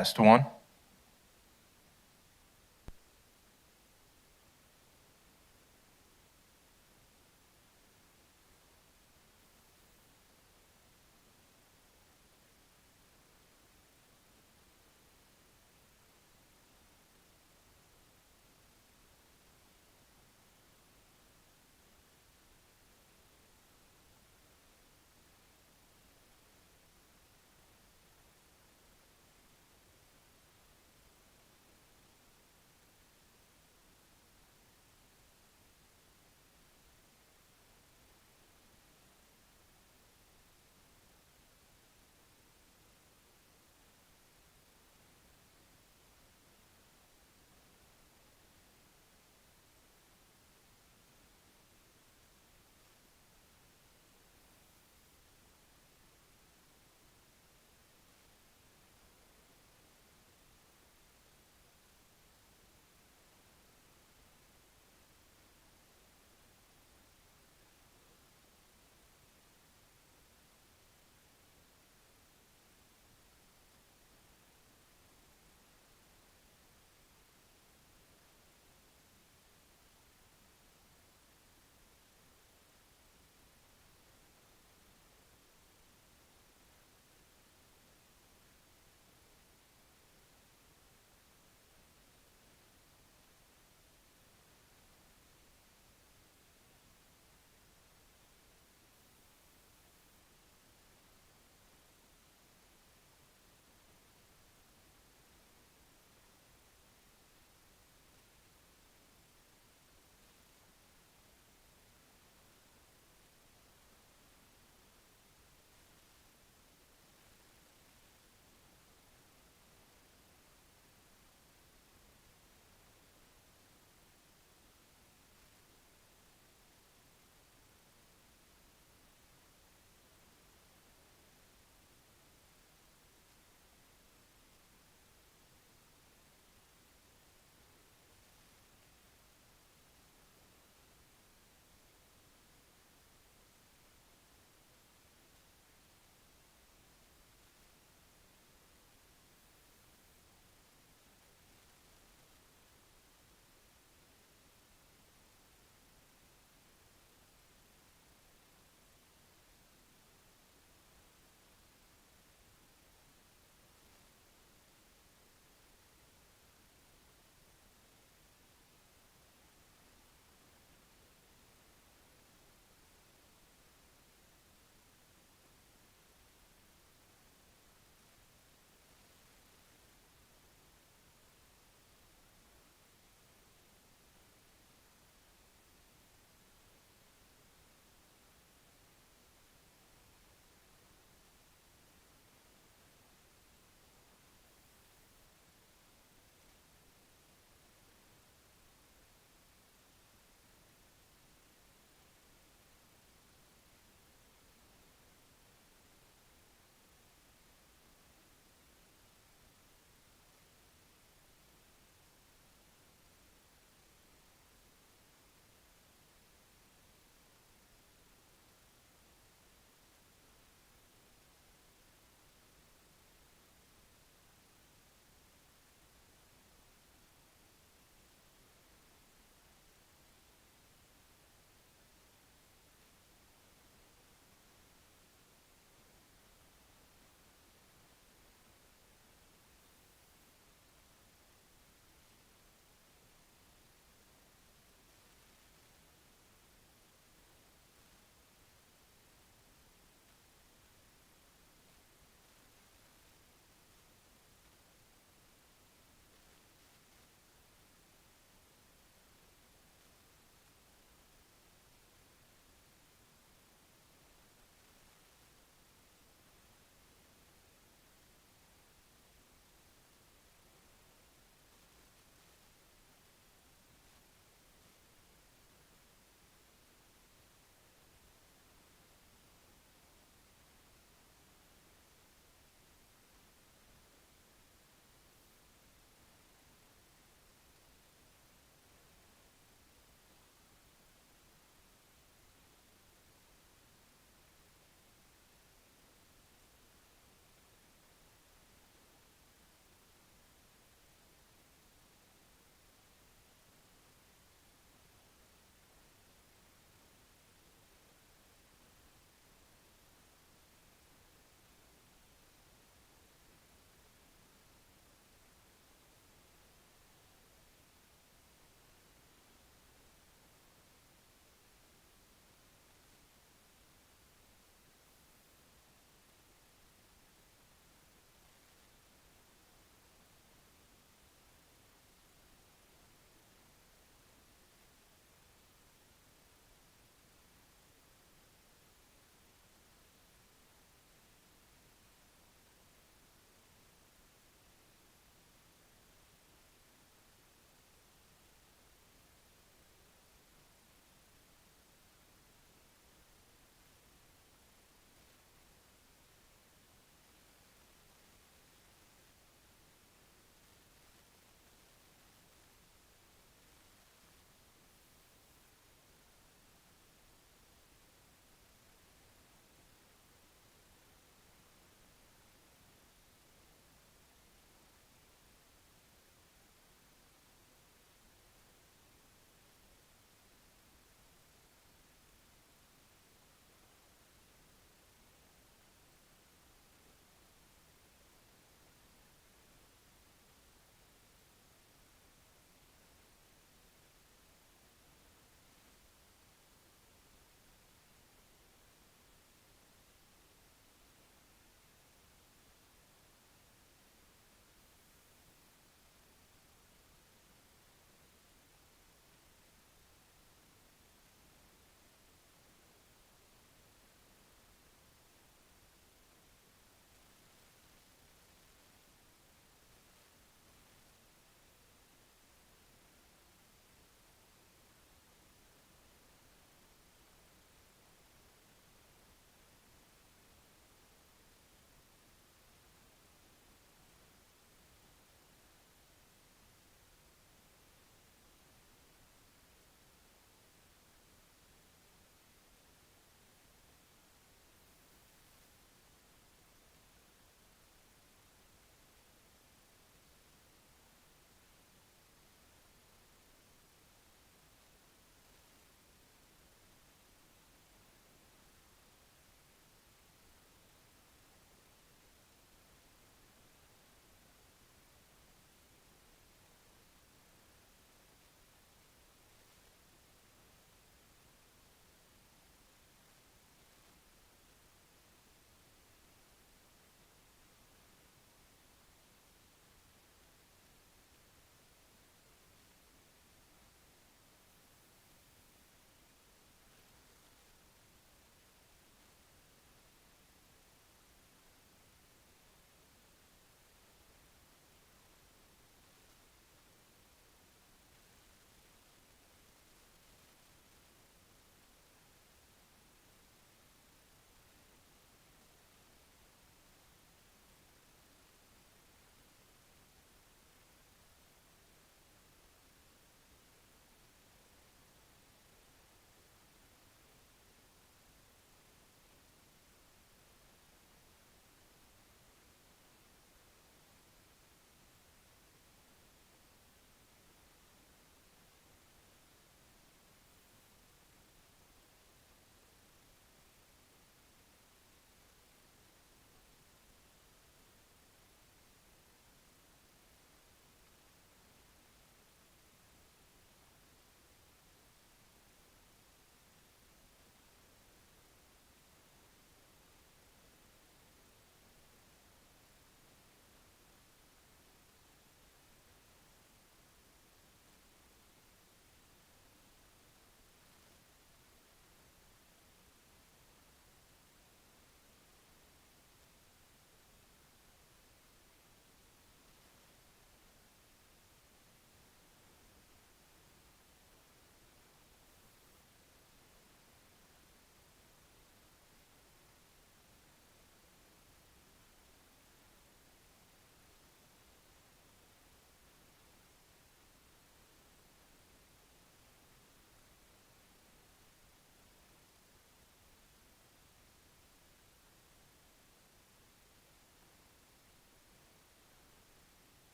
Test one.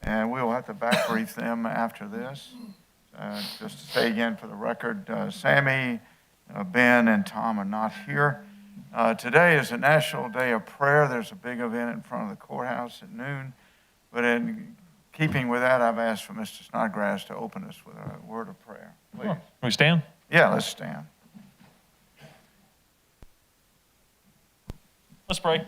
and we'll have to back brief them after this. Just to say again for the record, Sammy, Ben, and Tom are not here. Today is a National Day of Prayer. There's a big event in front of the courthouse at noon. But in keeping with that, I've asked for Mr. Snodgrass to open us with a word of prayer. Please. Can we stand? Yeah, let's stand. Let's pray.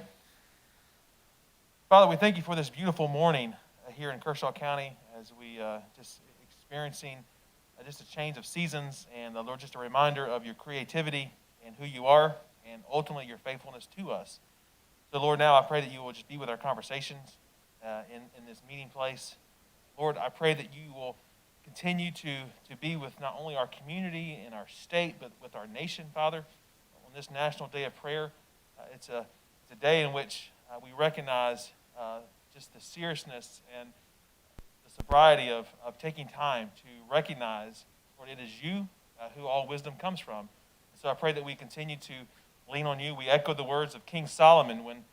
Father, we thank you for this beautiful morning here in Kershaw County as we just experiencing just a change of seasons, and Lord, just a reminder of your creativity and who you are, and ultimately your faithfulness to us. So Lord, now I pray that you will just be with our conversations in this meeting place. Lord, I pray that you will continue to be with not only our community and our state, but with our nation, Father, on this National Day of Prayer. It's a day in which we recognize just the seriousness and the sobriety of taking time to recognize, Lord, it is you who all wisdom comes from. So I pray that we continue to lean on you. We echo the words of King Solomon when,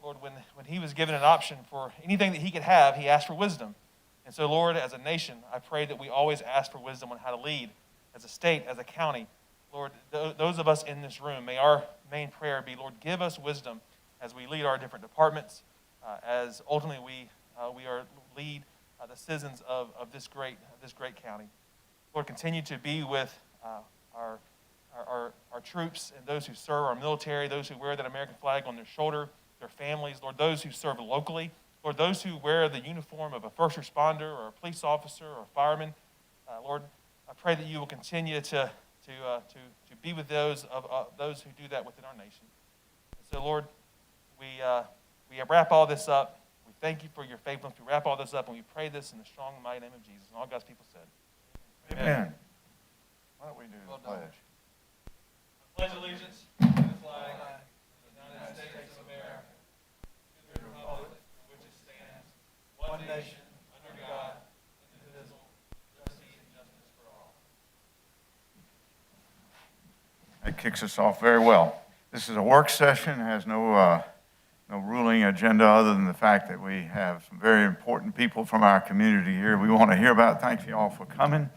Lord, when he was given an option for anything that he could have, he asked for wisdom. And so, Lord, as a nation, I pray that we always ask for wisdom on how to lead as a state, as a county. Lord, those of us in this room, may our main prayer be, Lord, give us wisdom as we lead our different departments, as ultimately we are lead the citizens of this great county. Lord, continue to be with our troops and those who serve our military, those who wear that American flag on their shoulder, their families. Lord, those who serve locally. Lord, those who wear the uniform of a first responder or a police officer or a fireman. Lord, I pray that you will continue to be with those who do that within our nation. And so, Lord, we wrap all this up. We thank you for your faithfulness. We wrap all this up, and we pray this in the strong and mighty name of Jesus. And all God's people said, Amen. Why don't we do the pledge? I pledge allegiance to the flag of the United States of America, to the republic for which it stands, one nation, under God, indivisible, justice and justice for all. That kicks us off very well. This is a work session. It has no ruling agenda other than the fact that we have some very important people from our community here we want to hear about. Thank you all for coming.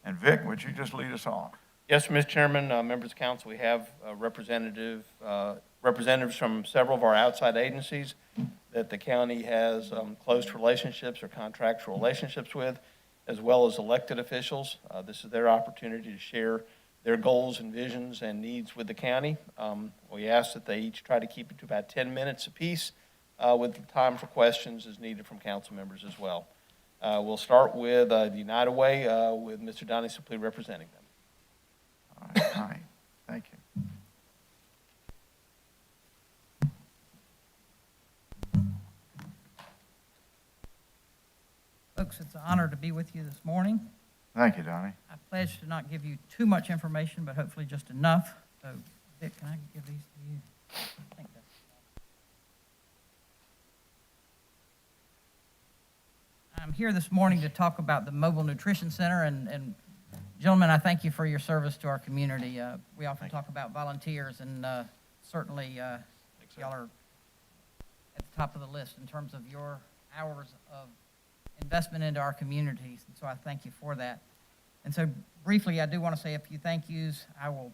And Vic, would you just lead us off? Yes, Mr. Chairman, members of council, we have representatives from several of our outside agencies that the county has close relationships or contractual relationships with, as well as elected officials. This is their opportunity to share their goals and visions and needs with the county. We ask that they each try to keep it to about 10 minutes apiece, with time for questions as needed from council members as well. We'll start with the United Way with Mr. Donnie Simply representing them. All right, Connie, thank you. Folks, it's an honor to be with you this morning. Thank you, Donnie. I pledge to not give you too much information, but hopefully just enough. So, Vic, can I give these to you? I think that's I'm here this morning to talk about the Mobile Nutrition Center, and gentlemen, I thank you for your service to our community. We often talk about volunteers, and certainly y'all are at the top of the list in terms of your hours of investment into our communities, and so I thank you for that. And so briefly, I do want to say a few thank yous. I will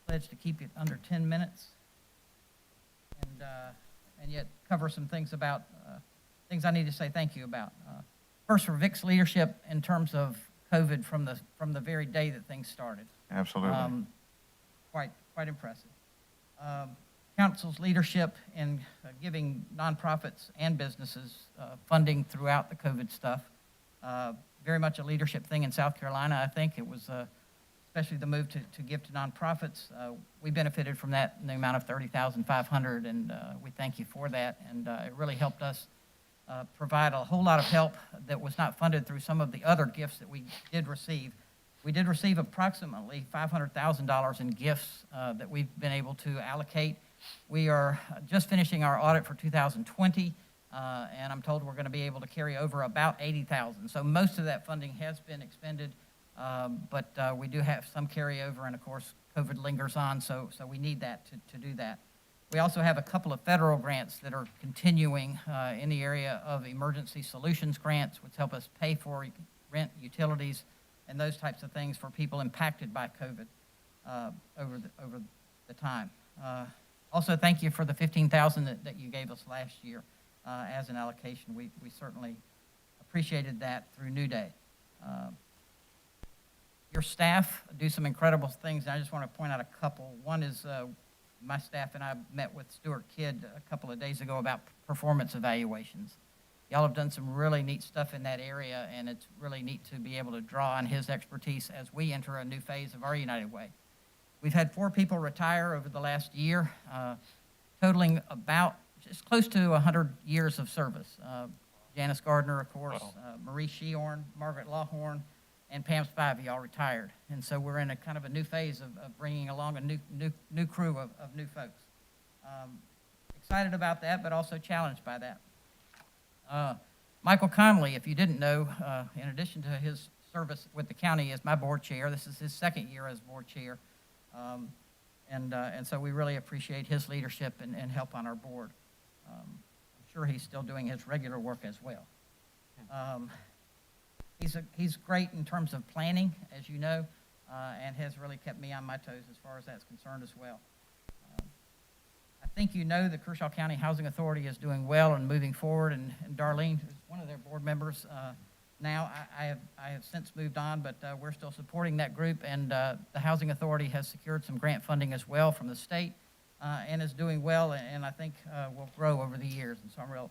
pledge to keep it under 10 minutes and yet cover some things about things I need to say thank you about. First, for Vic's leadership in terms of COVID from the very day that things started. Absolutely. Quite impressive. Council's leadership in giving nonprofits and businesses funding throughout the COVID stuff. Very much a leadership thing in South Carolina, I think. It was especially the move to give to nonprofits. We benefited from that in the amount of $30,500, and we thank you for that. And it really helped us provide a whole lot of help that was not funded through some of the other gifts that we did receive. We did receive approximately $500,000 in gifts that we've been able to allocate. We are just finishing our audit for 2020, and I'm told we're going to be able to carry over about $80,000. So most of that funding has been expended, but we do have some carryover, and of course, COVID lingers on, so we need that to do that. We also have a couple of federal grants that are continuing in the area of emergency solutions grants, which help us pay for rent, utilities, and those types of things for people impacted by COVID over the time. Also, thank you for the $15,000 that you gave us last year as an allocation. We certainly appreciated that through New Day. Your staff do some incredible things, and I just want to point out a couple. One is my staff and I met with Stuart Kidd a couple of days ago about performance evaluations. Y'all have done some really neat stuff in that area, and it's really neat to be able to draw on his expertise as we enter a new phase of our United Way. We've had 4 people retire over the last year, totaling about just close to 100 years of service. Janice Gardner, of course, Wow. Marie Sheorn, Margaret Lawhorn, and Pam Spivey all retired. And so we're in a kind of a new phase of bringing along a new crew of new folks. Excited about that, but also challenged by that. Michael Conley, if you didn't know, in addition to his service with the county as my board chair, this is his 2nd year as board chair. And so we really appreciate his leadership and help on our board. I'm sure he's still doing his regular work as well. He's great in terms of planning, as you know, and has really kept me on my toes as far as that's concerned as well. I think you know the Kershaw County Housing Authority is doing well and moving forward, and Darlene, who's one of their board members now, I have since moved on, but we're still supporting that group, and the Housing Authority has secured some grant funding as well from the state and is doing well, and I think will grow over the years, and so I'm real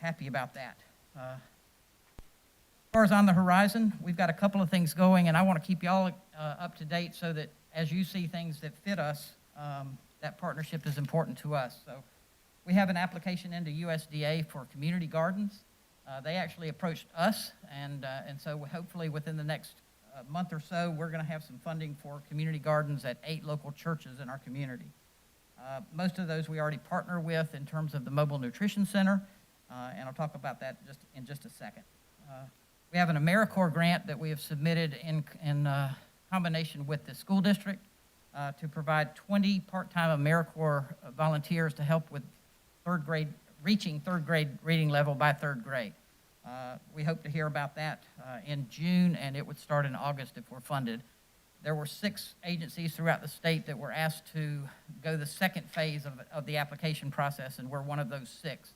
happy about that. As far as on the horizon, we've got a couple of things going, and I want to keep y'all up to date so that as you see things that fit us, that partnership is important to us. So we have an application into USDA for community gardens. They actually approached us, and so hopefully within the next month or so, we're going to have some funding for community gardens at 8 local churches in our community. Most of those we already partner with in terms of the Mobile Nutrition Center, and I'll talk about that in just a second. We have an AmeriCorps grant that we have submitted in combination with the school district to provide 20 part-time AmeriCorps volunteers to help with reaching 3rd grade reading level by 3rd grade. We hope to hear about that in June, and it would start in August if we're funded. There were 6 agencies throughout the state that were asked to go the 2nd phase of the application process, and we're one of those 6.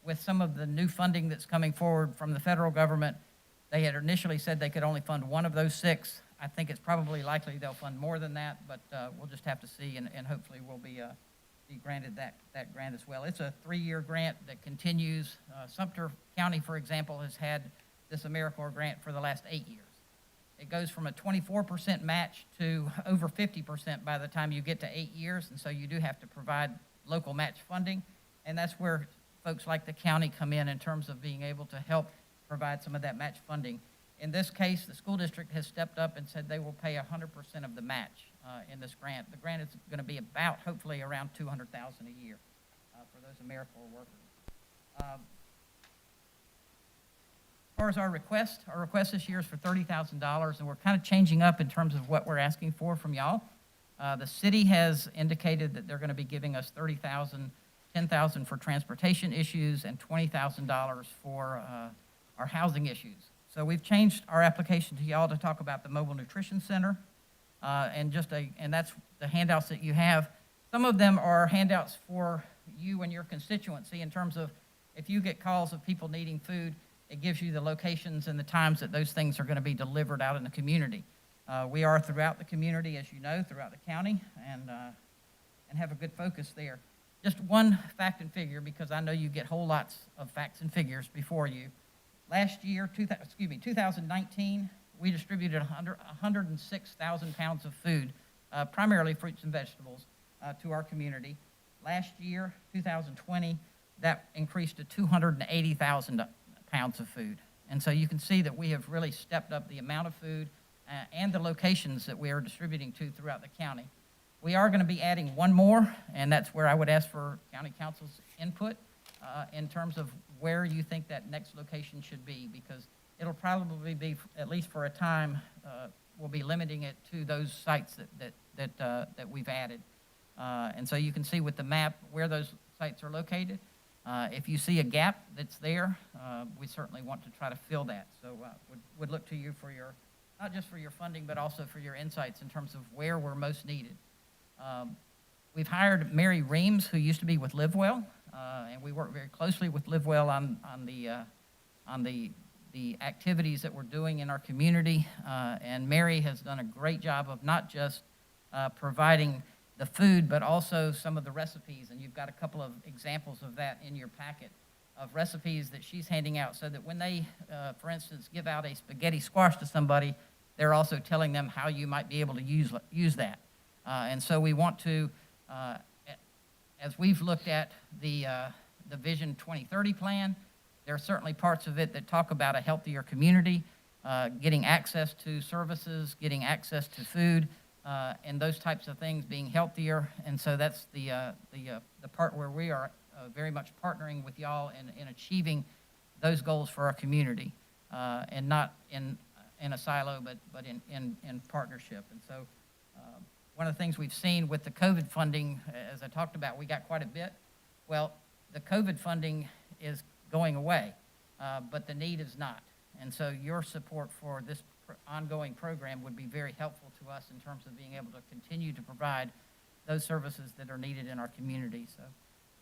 With some of the new funding that's coming forward from the federal government, they had initially said they could only fund 1 of those 6. I think it's probably likely they'll fund more than that, but we'll just have to see, and hopefully we'll be granted that grant as well. It's a 3-year grant that continues. Sumter County, for example, has had this AmeriCorps grant for the last 8 years. It goes from a 24% match to over 50% by the time you get to 8 years, and so you do have to provide local match funding, and that's where folks like the county come in terms of being able to help provide some of that match funding. In this case, the school district has stepped up and said they will pay 100% of the match in this grant. The grant is going to be about, hopefully, around $200,000 a year for those AmeriCorps workers. As far as our request this year is for $30,000, and we're kind of changing up in terms of what we're asking for from y'all. The city has indicated that they're going to be giving us $30,000, $10,000 for transportation issues, and $20,000 for our housing issues. So we've changed our application to y'all to talk about the Mobile Nutrition Center, and that's the handouts that you have. Some of them are handouts for you and your constituency in terms of if you get calls of people needing food, it gives you the locations and the times that those things are going to be delivered out in the community. We are throughout the community, as you know, throughout the county, and have a good focus there. Just one fact and figure, because I know you get whole lots of facts and figures before you. Last year, 2019, we distributed 106,000 pounds of food, primarily fruits and vegetables, to our community. Last year, 2020, that increased to 280,000 pounds of food. And so you can see that we have really stepped up the amount of food and the locations that we are distributing to throughout the county. We are going to be adding one more, and that's where I would ask for county council's input in terms of where you think that next location should be, because it'll probably be, at least for a time, we'll be limiting it to those sites that we've added. And so you can see with the map where those sites are located. If you see a gap that's there, we certainly want to try to fill that. So would look to you for your, not just for your funding, but also for your insights in terms of where we're most needed. We've hired Mary Reams, who used to be with LiveWell, and we work very closely with LiveWell on the activities that we're doing in our community. And Mary has done a great job of not just providing the food, but also some of the recipes. And you've got a couple of examples of that in your packet of recipes that she's handing out so that when they, for instance, give out a spaghetti squash to somebody, they're also telling them how you might be able to use that. And so we want to, as we've looked at the Vision 2030 plan, there are certainly parts of it that talk about a healthier community, getting access to services, getting access to food, and those types of things being healthier. And so that's the part where we are very much partnering with y'all in achieving those goals for our community, and not in a silo, but in partnership. And so one of the things we've seen with the COVID funding, as I talked about, we got quite a bit. Well, the COVID funding is going away, but the need is not. And so your support for this ongoing program would be very helpful to us in terms of being able to continue to provide those services that are needed in our community. So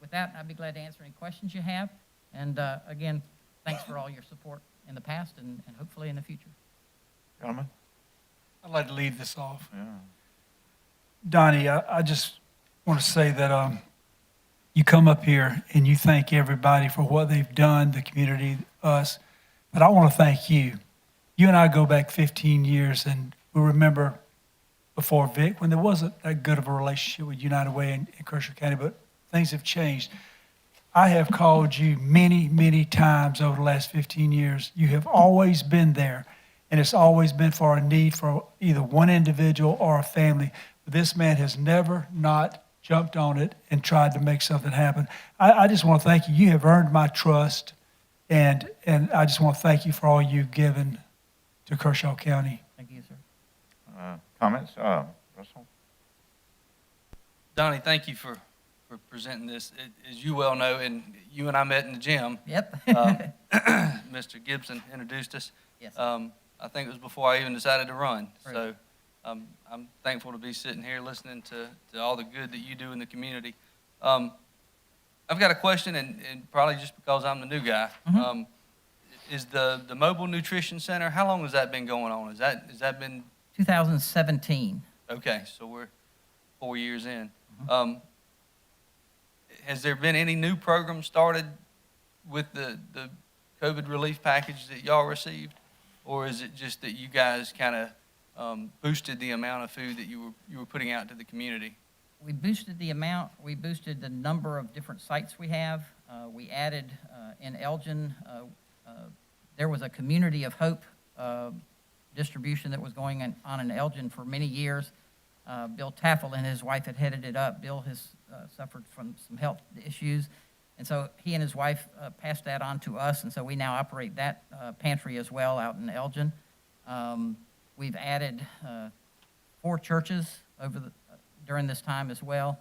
with that, I'd be glad to answer any questions you have. And again, thanks for all your support in the past and hopefully in the future. Gentlemen? I'd like to lead this off. Yeah. Donnie, I just want to say that you come up here and you thank everybody for what they've done, the community, us. But I want to thank you. You and I go back 15 years, and we remember before Vic when there wasn't that good of a relationship with United Way in Kershaw County, but things have changed. I have called you many, many times over the last 15 years. You have always been there, and it's always been for a need for either one individual or a family. But this man has never not jumped on it and tried to make something happen. I just want to thank you. You have earned my trust, and I just want to thank you for all you've given to Kershaw County. Thank you, sir. Comments? Russell? Donnie, thank you for presenting this. As you well know, and you and I met in the gym. Yep. Mr. Gibson introduced us. Yes. I think it was before I even decided to run. Right. So I'm thankful to be sitting here listening to all the good that you do in the community. I've got a question, and probably just because I'm the new guy. Mm-hmm. Is the mobile nutrition center, how long has that been going on? Has that been 2017. okay? So we're 4 years in. Mm-hmm. Has there been any new programs started with the COVID relief package that y'all received, or is it just that you guys kind of boosted the amount of food that you were putting out to the community? We boosted the amount. We boosted the number of different sites we have. We added in Elgin. There was a Community of Hope distribution that was going on in Elgin for many years. Bill Taffel and his wife had headed it up. Bill has suffered from some health issues, and so he and his wife passed that on to us, and so we now operate that pantry as well out in Elgin. We've added 4 churches during this time as well.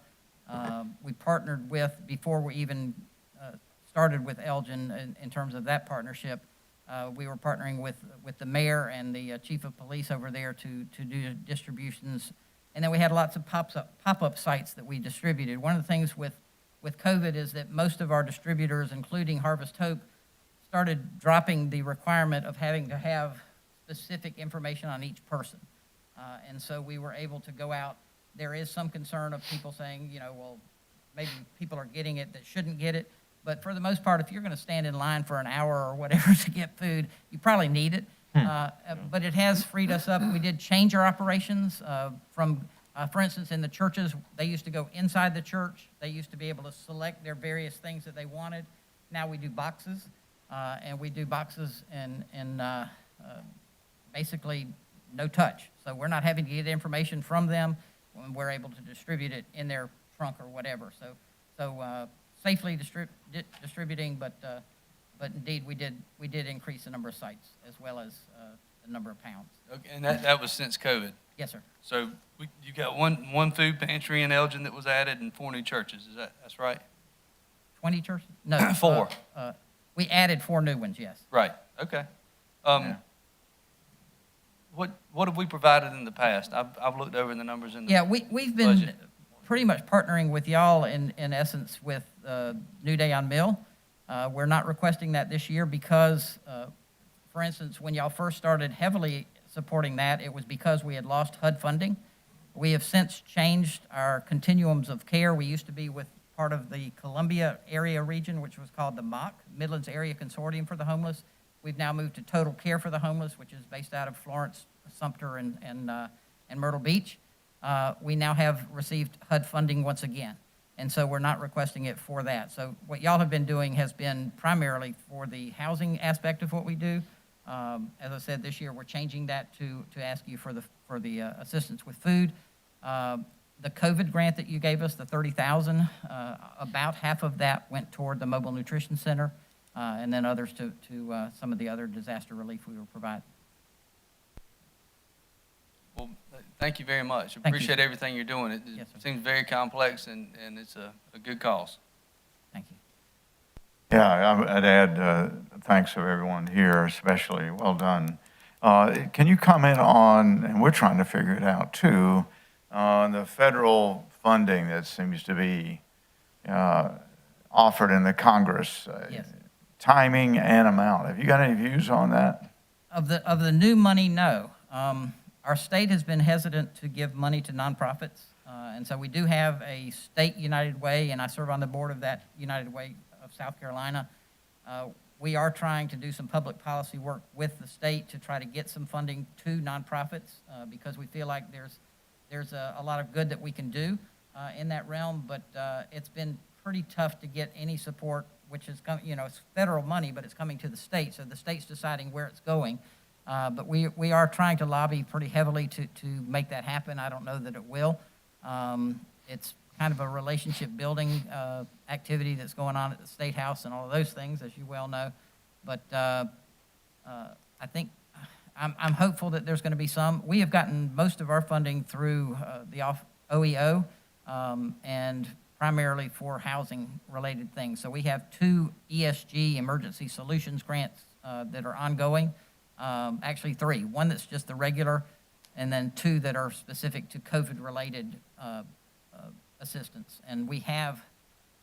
We partnered with, before we even started with Elgin in terms of that partnership, we were partnering with the mayor and the chief of police over there to do distributions. And then we had lots of pop-up sites that we distributed. One of the things with COVID is that most of our distributors, including Harvest Hope, started dropping the requirement of having to have specific information on each person. And so we were able to go out. There is some concern of people saying, well, maybe people are getting it that shouldn't get it. But for the most part, if you're going to stand in line for an hour or whatever to get food, you probably need it. But it has freed us up. We did change our operations from, for instance, in the churches, they used to go inside the church. They used to be able to select their various things that they wanted. Now we do boxes, and we do boxes and basically no touch. So we're not having to get information from them when we're able to distribute it in their trunk or whatever. So safely distributing, but indeed we did increase the number of sites as well as the the number of pounds. Okay, and that was since COVID. Yes, sir. So you got one food pantry in Elgin that was added and 4 new churches. That's right? 20 churches? No. 4. We added 4 new ones, yes. Right. Okay. Yeah. What have we provided in the past? I've looked over the numbers in the Yeah, we've been budget. pretty much partnering with y'all in essence with New Day on Mill. We're not requesting that this year because, for instance, when y'all first started heavily supporting that, it was because we had lost HUD funding. We have since changed our continuums of care. We used to be with part of the Columbia area region, which was called the MOC, Midlands Area Consortium for the Homeless. We've now moved to Total Care for the Homeless, which is based out of Florence, Sumter, and Myrtle Beach. We now have received HUD funding once again, and so we're not requesting it for that. So what y'all have been doing has been primarily for the housing aspect of what we do. As I said, this year we're changing that to ask you for the assistance with food. The COVID grant that you gave us, the $30,000, about half of that went toward the Mobile Nutrition Center, and then others to some of the other disaster relief we were providing. Well, thank you very much. Thank you. Appreciate everything you're doing. It Yes, sir. seems very complex, and it's a good cause. Thank you. Yeah, I'd add thanks to everyone here, especially well done. Can you comment on, and we're trying to figure it out too, on the federal funding that seems to be offered in the Congress? Yes. Timing and amount. Have you got any views on that? Of the new money, no. Our state has been hesitant to give money to nonprofits, and so we do have a state United Way, and I serve on the board of that United Way of South Carolina. We are trying to do some public policy work with the state to try to get some funding to nonprofits because we feel like there's a lot of good that we can do in that realm, but it's been pretty tough to get any support, which is, it's federal money, but it's coming to the state, so the state's deciding where it's going. But we are trying to lobby pretty heavily to make that happen. I don't know that it will. It's kind of a relationship building activity that's going on at the State House and all of those things, as you well know. But I think I'm hopeful that there's going to be some. We have gotten most of our funding through the OEO and primarily for housing-related things. So we have 2 ESG emergency solutions grants that are ongoing. Actually 3. One that's just the regular, and then 2 that are specific to COVID-related assistance. And we have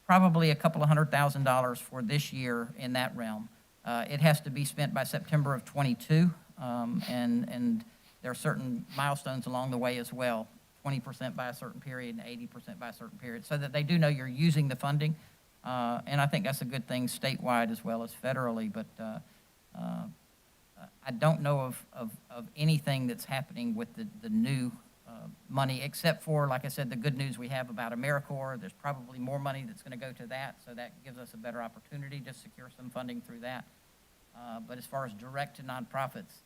probably $200,000 for this year in that realm. It has to be spent by September of '22, and there are certain milestones along the way as well, 20% by a certain period and 80% by a certain period, so that they do know you're using the funding. And I think that's a good thing statewide as well as federally, but I don't know of anything that's happening with the new money, except for, like I said, the good news we have about AmeriCorps. There's probably more money that's going to go to that, so that gives us a better opportunity to secure some funding through that. But as far as direct to nonprofits,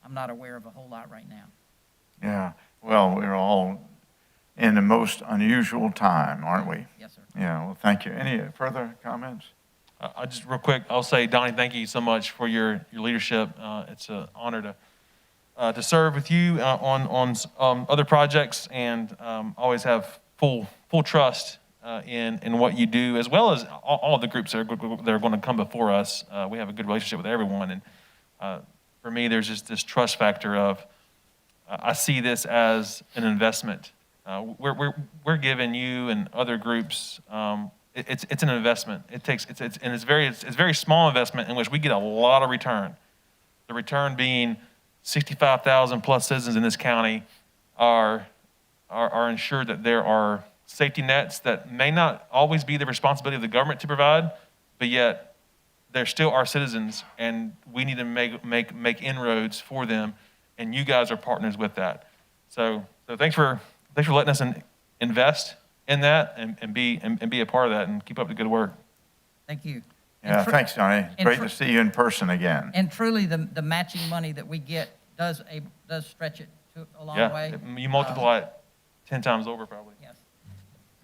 I'm not aware of a whole lot right now. Yeah, well, we're all in the most unusual time, aren't we? Yes, sir. Yeah, well, thank you. Any further comments? I just real quick, I'll say, Donnie, thank you so much for your leadership. It's an honor to serve with you on other projects, and always have full trust in what you do, as well as all of the groups that are going to come before us. We have a good relationship with everyone, and for me, there's just this trust factor of I see this as an investment. We're giving you and other groups. It's an investment. It's very small investment in which we get a lot of return. The return being 65,000 plus citizens in this county are ensured that there are safety nets that may not always be the responsibility of the government to provide, but yet they're still our citizens, and we need to make inroads for them, and you guys are partners with that. So thanks for letting us invest in that and be a part of that, and keep up the good work. Thank you. Yeah, thanks, Johnny. and Great tr- to see you in person again. And truly, the matching money that we get does stretch it to a long way. Yeah, you multiply it 10 times over probably. Yes.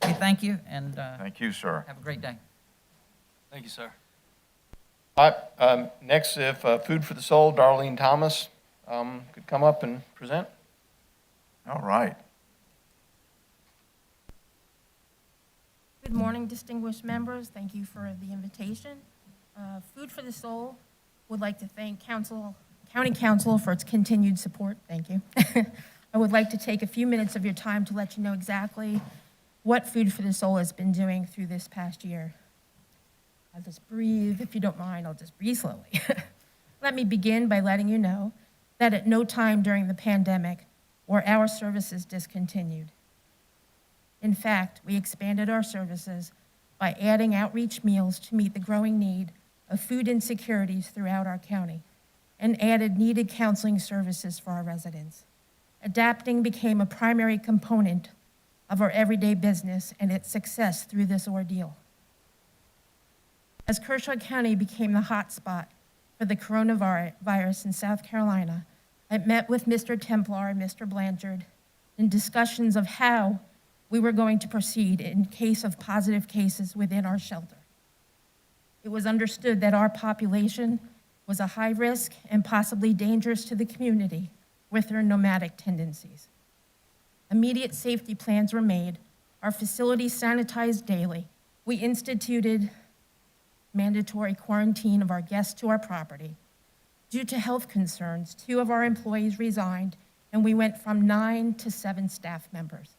We thank you, and Thank you, sir. have a great day. Thank you, sir. All right, next, if Food for the Soul, Darlene Thomas. could come up and present. All right. Good morning, distinguished members. Thank you for the invitation. Food for the Soul would like to thank County Council for its continued support. Thank you. I would like to take a few minutes of your time to let you know exactly what Food for the Soul has been doing through this past year. I'll just breathe. If you don't mind, I'll just breathe slowly. Let me begin by letting you know that at no time during the pandemic were our services discontinued. In fact, we expanded our services by adding outreach meals to meet the growing need of food insecurities throughout our county and added needed counseling services for our residents. Adapting became a primary component of our everyday business and its success through this ordeal. As Kershaw County became the hotspot for the coronavirus in South Carolina, I met with Mr. Templar and Mr. Blanchard in discussions of how we were going to proceed in case of positive cases within our shelter. It was understood that our population was a high risk and possibly dangerous to the community with their nomadic tendencies. Immediate safety plans were made, our facilities sanitized daily. We instituted mandatory quarantine of our guests to our property. Due to health concerns, 2 of our employees resigned, and we went from 9 to 7 staff members.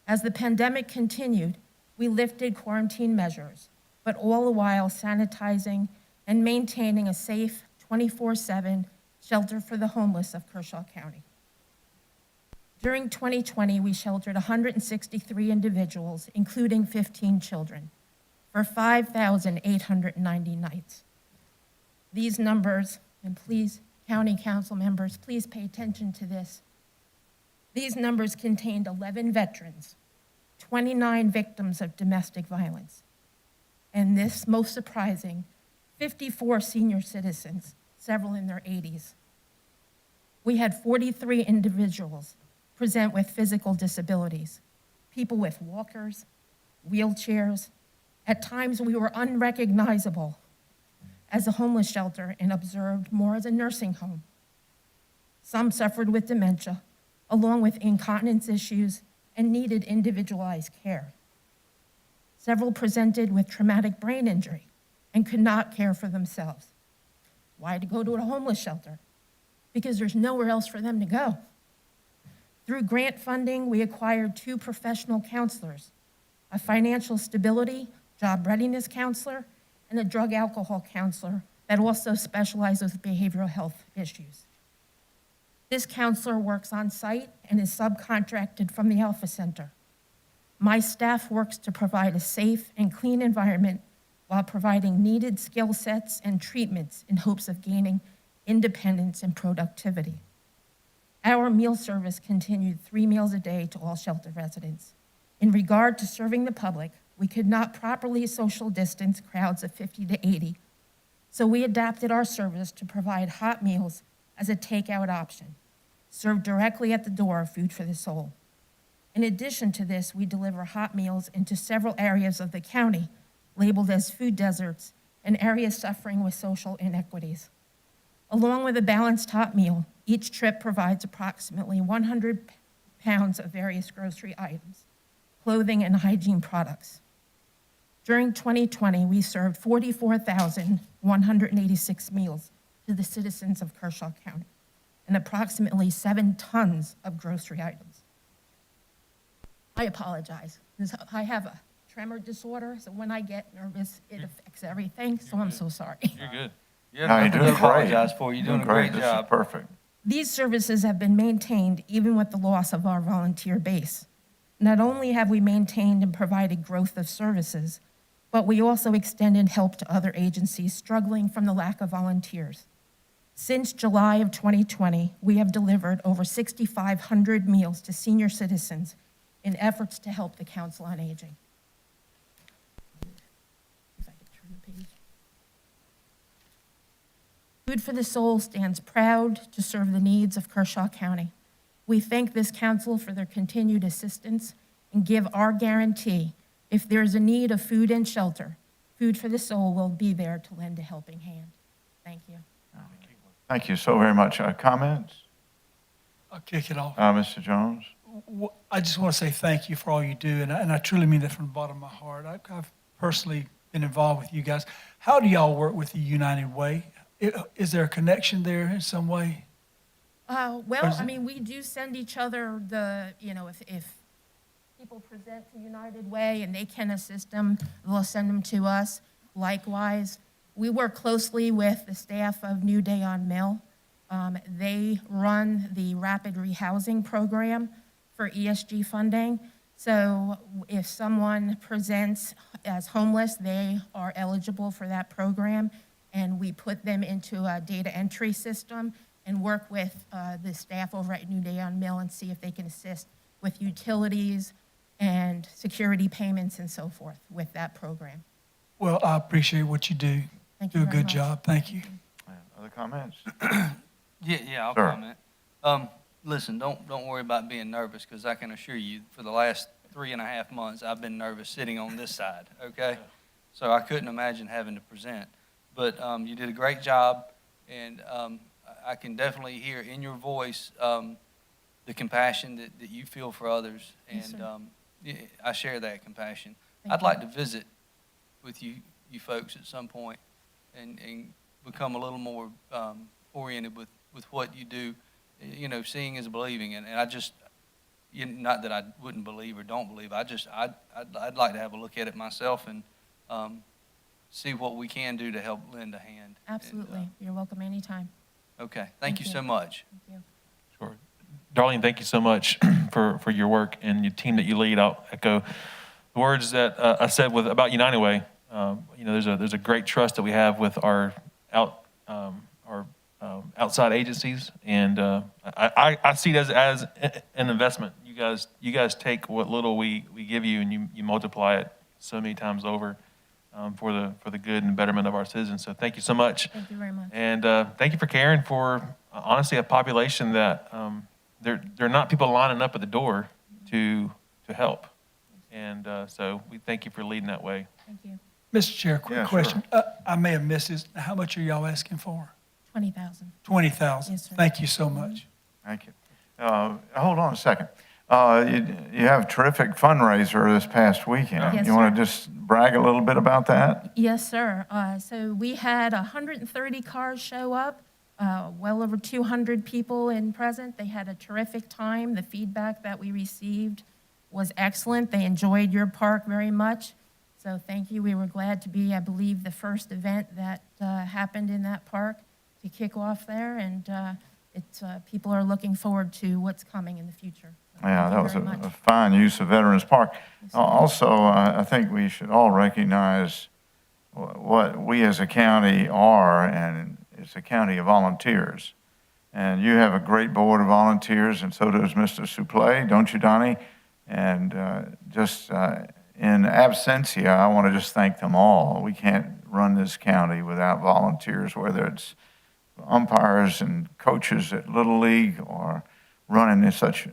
As the pandemic continued, we lifted quarantine measures, but all the while sanitizing and maintaining a safe 24/7 shelter for the homeless of Kershaw County. During 2020, we sheltered 163 individuals, including 15 children, for 5,890 nights. These numbers, and please, County Council members, please pay attention to this. These numbers contained 11 veterans, 29 victims of domestic violence, and this, most surprising, 54 senior citizens, several in their 80s. We had 43 individuals present with physical disabilities, people with walkers, wheelchairs. At times, we were unrecognizable as a homeless shelter and observed more as a nursing home. Some suffered with dementia, along with incontinence issues, and needed individualized care. Several presented with traumatic brain injury and could not care for themselves. Why to go to a homeless shelter? Because there's nowhere else for them to go. Through grant funding, we acquired 2 professional counselors, a financial stability, job readiness counselor, and a drug alcohol counselor that also specializes with behavioral health issues. This counselor works on site and is subcontracted from the Alpha Center. My staff works to provide a safe and clean environment while providing needed skill sets and treatments in hopes of gaining independence and productivity. Our meal service continued 3 meals a day to all shelter residents. In regard to serving the public, we could not properly social distance crowds of 50 to 80, so we adapted our service to provide hot meals as a takeout option, served directly at the door of Food for the Soul. In addition to this, we deliver hot meals into several areas of the county labeled as food deserts and areas suffering with social inequities. Along with a balanced hot meal, each trip provides approximately 100 pounds of various grocery items, clothing, and hygiene products. During 2020, we served 44,186 meals to the citizens of Kershaw County and approximately 7 tons of grocery items. I apologize. I have a tremor disorder, so when I get nervous, it affects everything, so I'm so sorry. You're good. Yeah, No, you're nothing to doing great. apologize for. You're doing a great This job. is perfect. These services have been maintained even with the loss of our volunteer base. Not only have we maintained and provided growth of services, but we also extended help to other agencies struggling from the lack of volunteers. Since July of 2020, we have delivered over 6,500 meals to senior citizens in efforts to help the Council on Aging. If I could turn the page. Food for the Soul stands proud to serve the needs of Kershaw County. We thank this council for their continued assistance and give our guarantee if there is a need of food and shelter, Food for the Soul will be there to lend a helping hand. Thank you. Thank you so very much. Comments? I'll kick it off. Mr. Jones? I just want to say thank you for all you do, and I truly mean that from the bottom of my heart. I've personally been involved with you guys. How do y'all work with the United Way? Is there a connection there in some way? Well, I mean, we do send each other if people present to United Way and they can assist them, they'll send them to us. Likewise, we work closely with the staff of New Day on Mill. They run the rapid rehousing program for ESG funding. So if someone presents as homeless, they are eligible for that program, and we put them into a data entry system and work with the staff over at New Day on Mill and see if they can assist with utilities and security payments and so forth with that program. Well, I appreciate what you do. Thank Do you a very good much. job. Thank you. Other comments? Yeah, I'll Sure. comment. Listen, don't worry about being nervous, because I can assure you, for the last 3.5 months, I've been nervous sitting on this side, okay? So I couldn't imagine having to present. But you did a great job, and I can definitely hear in your voice the compassion that you feel for others, Yes, and sir. I share that compassion. Thank I'd you. like to visit with you folks at some point and become a little more oriented with what you do. You know, seeing is believing, and I just, not that I wouldn't believe or don't believe, I'd like to have a look at it myself and see what we can do to help lend a hand. Absolutely. And, You're welcome anytime. okay, Thank thank you you. so much. Thank you. Sure. Darlene, thank you so much for your work and your team that you lead. I'll echo the words that I said about United Way. There's a great trust that we have with our outside agencies, and I see it as an investment. You guys take what little we give you, and you multiply it so many times over for the good and betterment of our citizens. So thank you so much. Thank you very much. And thank you for caring for, honestly, a population that they're not people lining up at the door to help. And so we thank you for leading that way. Thank you. Mr. Chair, quick Yeah, sure. question. I may have missed this. How much are y'all asking for? 20,000. 20,000. Yes, sir. Thank you so much. Thank you. Hold on a second. You have a terrific fundraiser this past weekend. Yes, You want sir. to just brag a little bit about that? Yes, sir. So we had 130 cars show up, well over 200 people in present. They had a terrific time. The feedback that we received was excellent. They enjoyed your park very much. So thank you. We were glad to be, I believe, the first event that happened in that park to kick off there. And people are looking forward to what's coming in the future. So Yeah, thank that you was very much. a fine use of Veterans Park. Yes, sir. Also, I think we should all recognize what we as a county are, and it's a county of volunteers. And you have a great board of volunteers, and so does Mr. Suplee, don't you, Donnie? And in absentia, I want to just thank them all. We can't run this county without volunteers, whether it's umpires and coaches at Little League or running such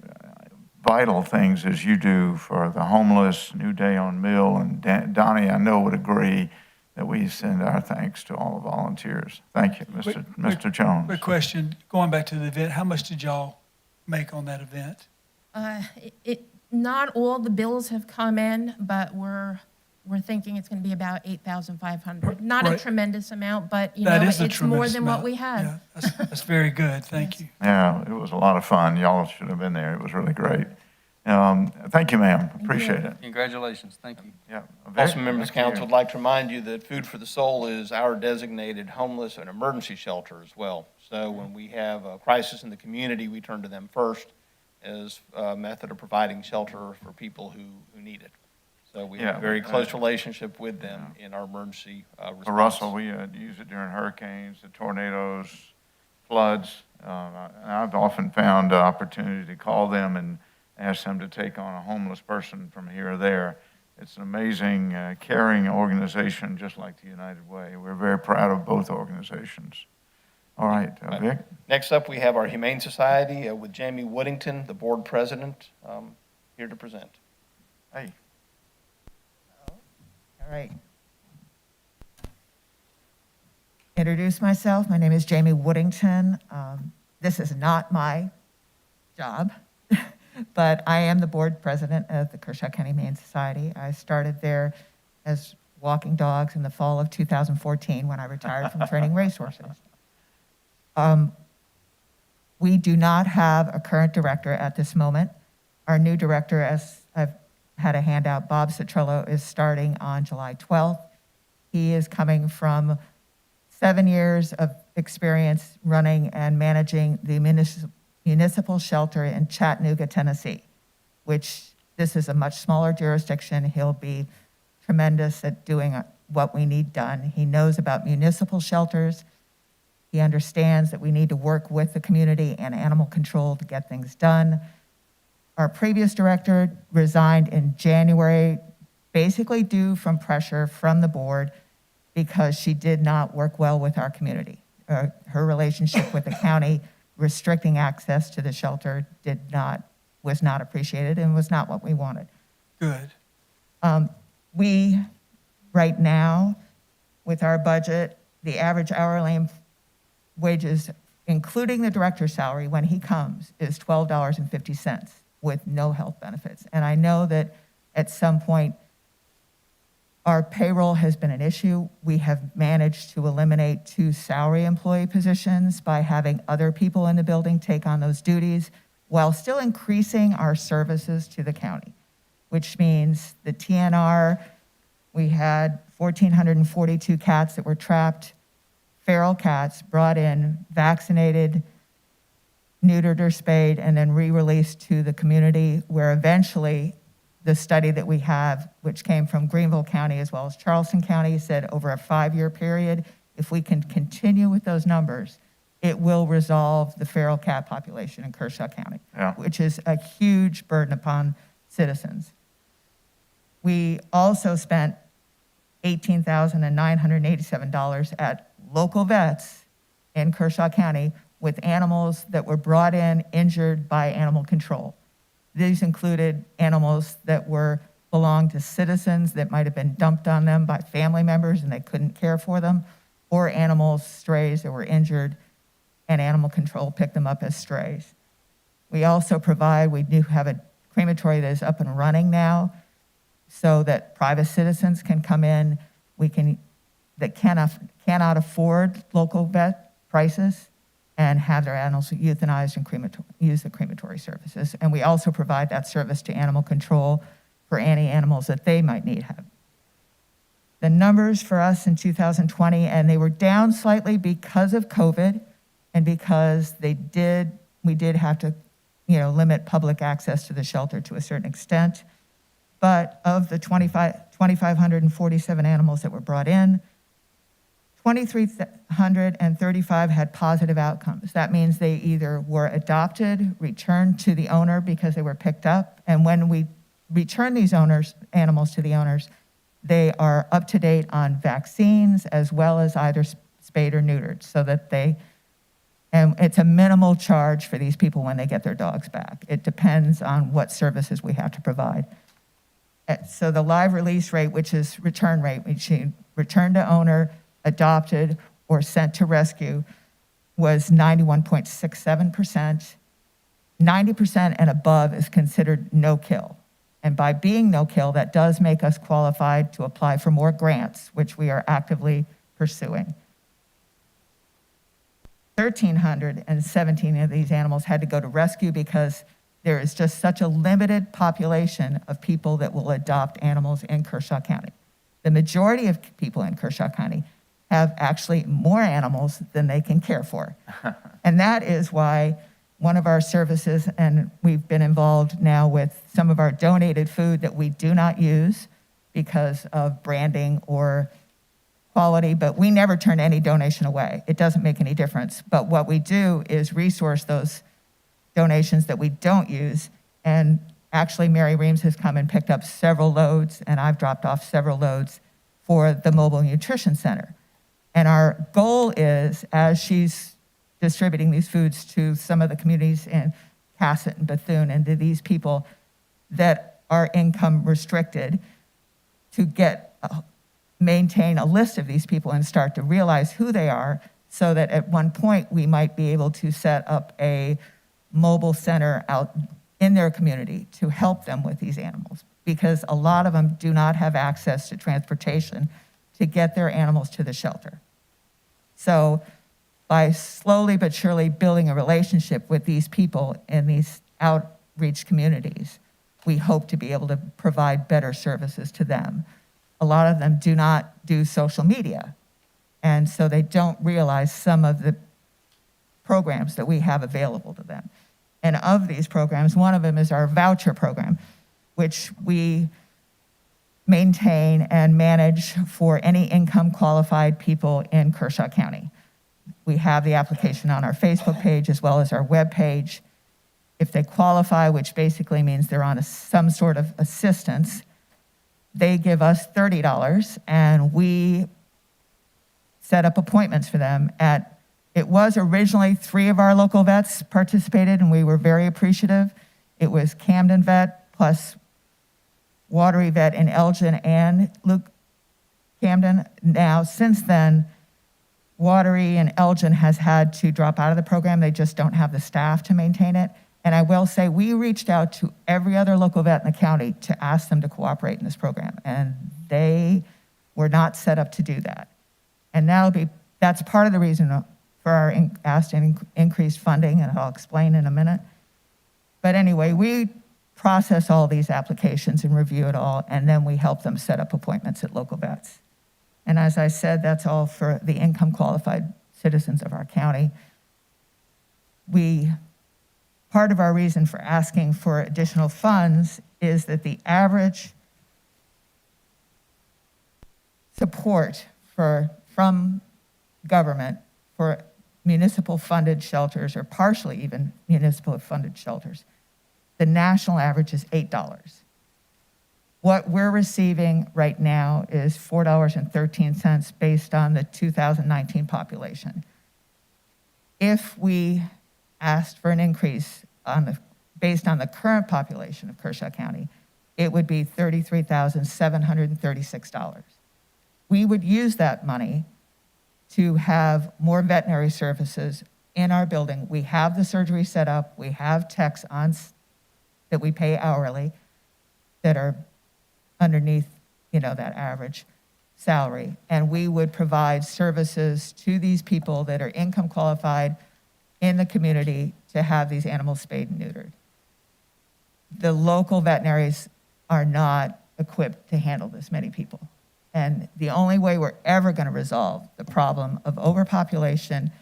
vital things as you do for the homeless, New Day on Mill, and Donnie, I know, would agree that we send our thanks to all the volunteers. Thank you, Mr. Jones. Quick question. Going back to the event, how much did y'all make on that event? Not all the bills have come in, but we're thinking it's going to be about 8,500. Not a Right. tremendous amount, but That is a it's more tremendous than what amount. we had. Yeah, that's very good. Thank Yes. you. Yeah, it was a lot of fun. Y'all should have been there. It was really great. Thank you, ma'am. Appreciate it. Congratulations, thank you. Yeah. Also, members of Thank you. council, would like to remind you that Food for the Soul is our designated homeless and emergency shelter as well. So when we have a crisis in the community, we turn to them first as a method of providing shelter for people who need it. So we have Yeah, a very close relationship with them in our emergency response. For Russell, we use it during hurricanes, the tornadoes, floods. I've often found the opportunity to call them and ask them to take on a homeless person from here or there. It's an amazing, caring organization, just like the United Way. We're very proud of both organizations. All right, Vic? Next up, we have our Humane Society with Jamie Woodington, the board president, here to present. Hey. All right. introduce myself. My name is Jamie Woodington. This is not my job, but I am the board president of the Kershaw County Humane Society. I started there as walking dogs in the fall of 2014 when I retired from training racehorses. We do not have a current director at this moment. Our new director, as I've had a handout, Bob Citrello, is starting on July 12th. He is coming from 7 years of experience running and managing the municipal shelter in Chattanooga, Tennessee, which this is a much smaller jurisdiction. He'll be tremendous at doing what we need done. He knows about municipal shelters. He understands that we need to work with the community and animal control to get things done. Our previous director resigned in January, basically due from pressure from the board because she did not work well with our community. Her relationship with the county restricting access to the shelter was not appreciated and was not what we wanted. Good. We, right now, with our budget, the average hourly wages, including the director's salary when he comes, is $12.50 with no health benefits. And I know that at some point, our payroll has been an issue. We have managed to eliminate 2 salary employee positions by having other people in the building take on those duties while still increasing our services to the county, which means the TNR, we had 1,442 cats that were trapped, feral cats brought in, vaccinated, neutered or spayed, and then re-released to the community, where eventually the study that we have, which came from Greenville County as well as Charleston County, said over a 5-year period, if we can continue with those numbers, it will resolve the feral cat population in Kershaw County, which is a huge burden upon citizens. We also spent $18,987 at local vets in Kershaw County with animals that were brought in injured by animal control. These included animals that belonged to citizens that might have been dumped on them by family members and they couldn't care for them, or animals, strays that were injured, and animal control picked them up as strays. We also we do have a crematory that is up and running now so that private citizens can come in, that cannot afford local vet prices and have their animals euthanized and use the crematory services. And we also provide that service to animal control for any animals that they might need help. The numbers for us in 2020, and they were down slightly because of COVID and because we did have to, limit public access to the shelter to a certain extent. But of the 2,547 animals that were brought in, 2,335 had positive outcomes. That means they either were adopted, returned to the owner because they were picked up, and when we return these animals to the owners, they are up to date on vaccines as well as either spayed or neutered, so that and it's a minimal charge for these people when they get their dogs back. It depends on what services we have to provide. So the live release rate, which is return rate, which is return to owner, adopted, or sent to rescue, was 91.67%. 90% and above is considered no-kill. And by being no-kill, that does make us qualified to apply for more grants, which we are actively pursuing. 1,317 of these animals had to go to rescue because there is just such a limited population of people that will adopt animals in Kershaw County. The majority of people in Kershaw County have actually more animals than they can care for. And that is why one of our services, and we've been involved now with some of our donated food that we do not use because of branding or quality, but we never turn any donation away. It doesn't make any difference. But what we do is resource those donations that we don't use. And actually, Mary Reams has come and picked up several loads, and I've dropped off several loads for the Mobile Nutrition Center. And our goal is, as she's distributing these foods to some of the communities in Cassett and Bethune and to these people that are income restricted, to get maintain a list of these people and start to realize who they are, so that at one point we might be able to set up a mobile center out in their community to help them with these animals, because a lot of them do not have access to transportation to get their animals to the shelter. So by slowly but surely building a relationship with these people in these outreach communities, we hope to be able to provide better services to them. A lot of them do not do social media, and so they don't realize some of the programs that we have available to them. And of these programs, one of them is our voucher program, which we maintain and manage for any income qualified people in Kershaw County. We have the application on our Facebook page as well as our web page. If they qualify, which basically means they're on some sort of assistance, they give us $30, and we set up appointments for them at, it was originally 3 of our local vets participated, and we were very appreciative. It was Camden Vet plus Watery Vet in Elgin and Luke Camden. Now, since then, Watery and Elgin has had to drop out of the program. They just don't have the staff to maintain it. And I will say, we reached out to every other local vet in the county to ask them to cooperate in this program, and they were not set up to do that. And that's part of the reason for our asked and increased funding, and I'll explain in a minute. But anyway, we process all these applications and review it all, and then we help them set up appointments at local vets. And as I said, that's all for the income qualified citizens of our county. Part of our reason for asking for additional funds is that the average support from government for municipal funded shelters, or partially even municipal funded shelters, the national average is $8. What we're receiving right now is $4.13 based on the 2019 population. If we asked for an increase based on the current population of Kershaw County, it would be $33,736. We would use that money to have more veterinary services in our building. We have the surgery set up. We have techs that we pay hourly that are underneath, that average salary. And we would provide services to these people that are income qualified in the community to have these animals spayed and neutered. The local veterinaries are not equipped to handle this many people. And the only way we're ever going to resolve the problem of overpopulation,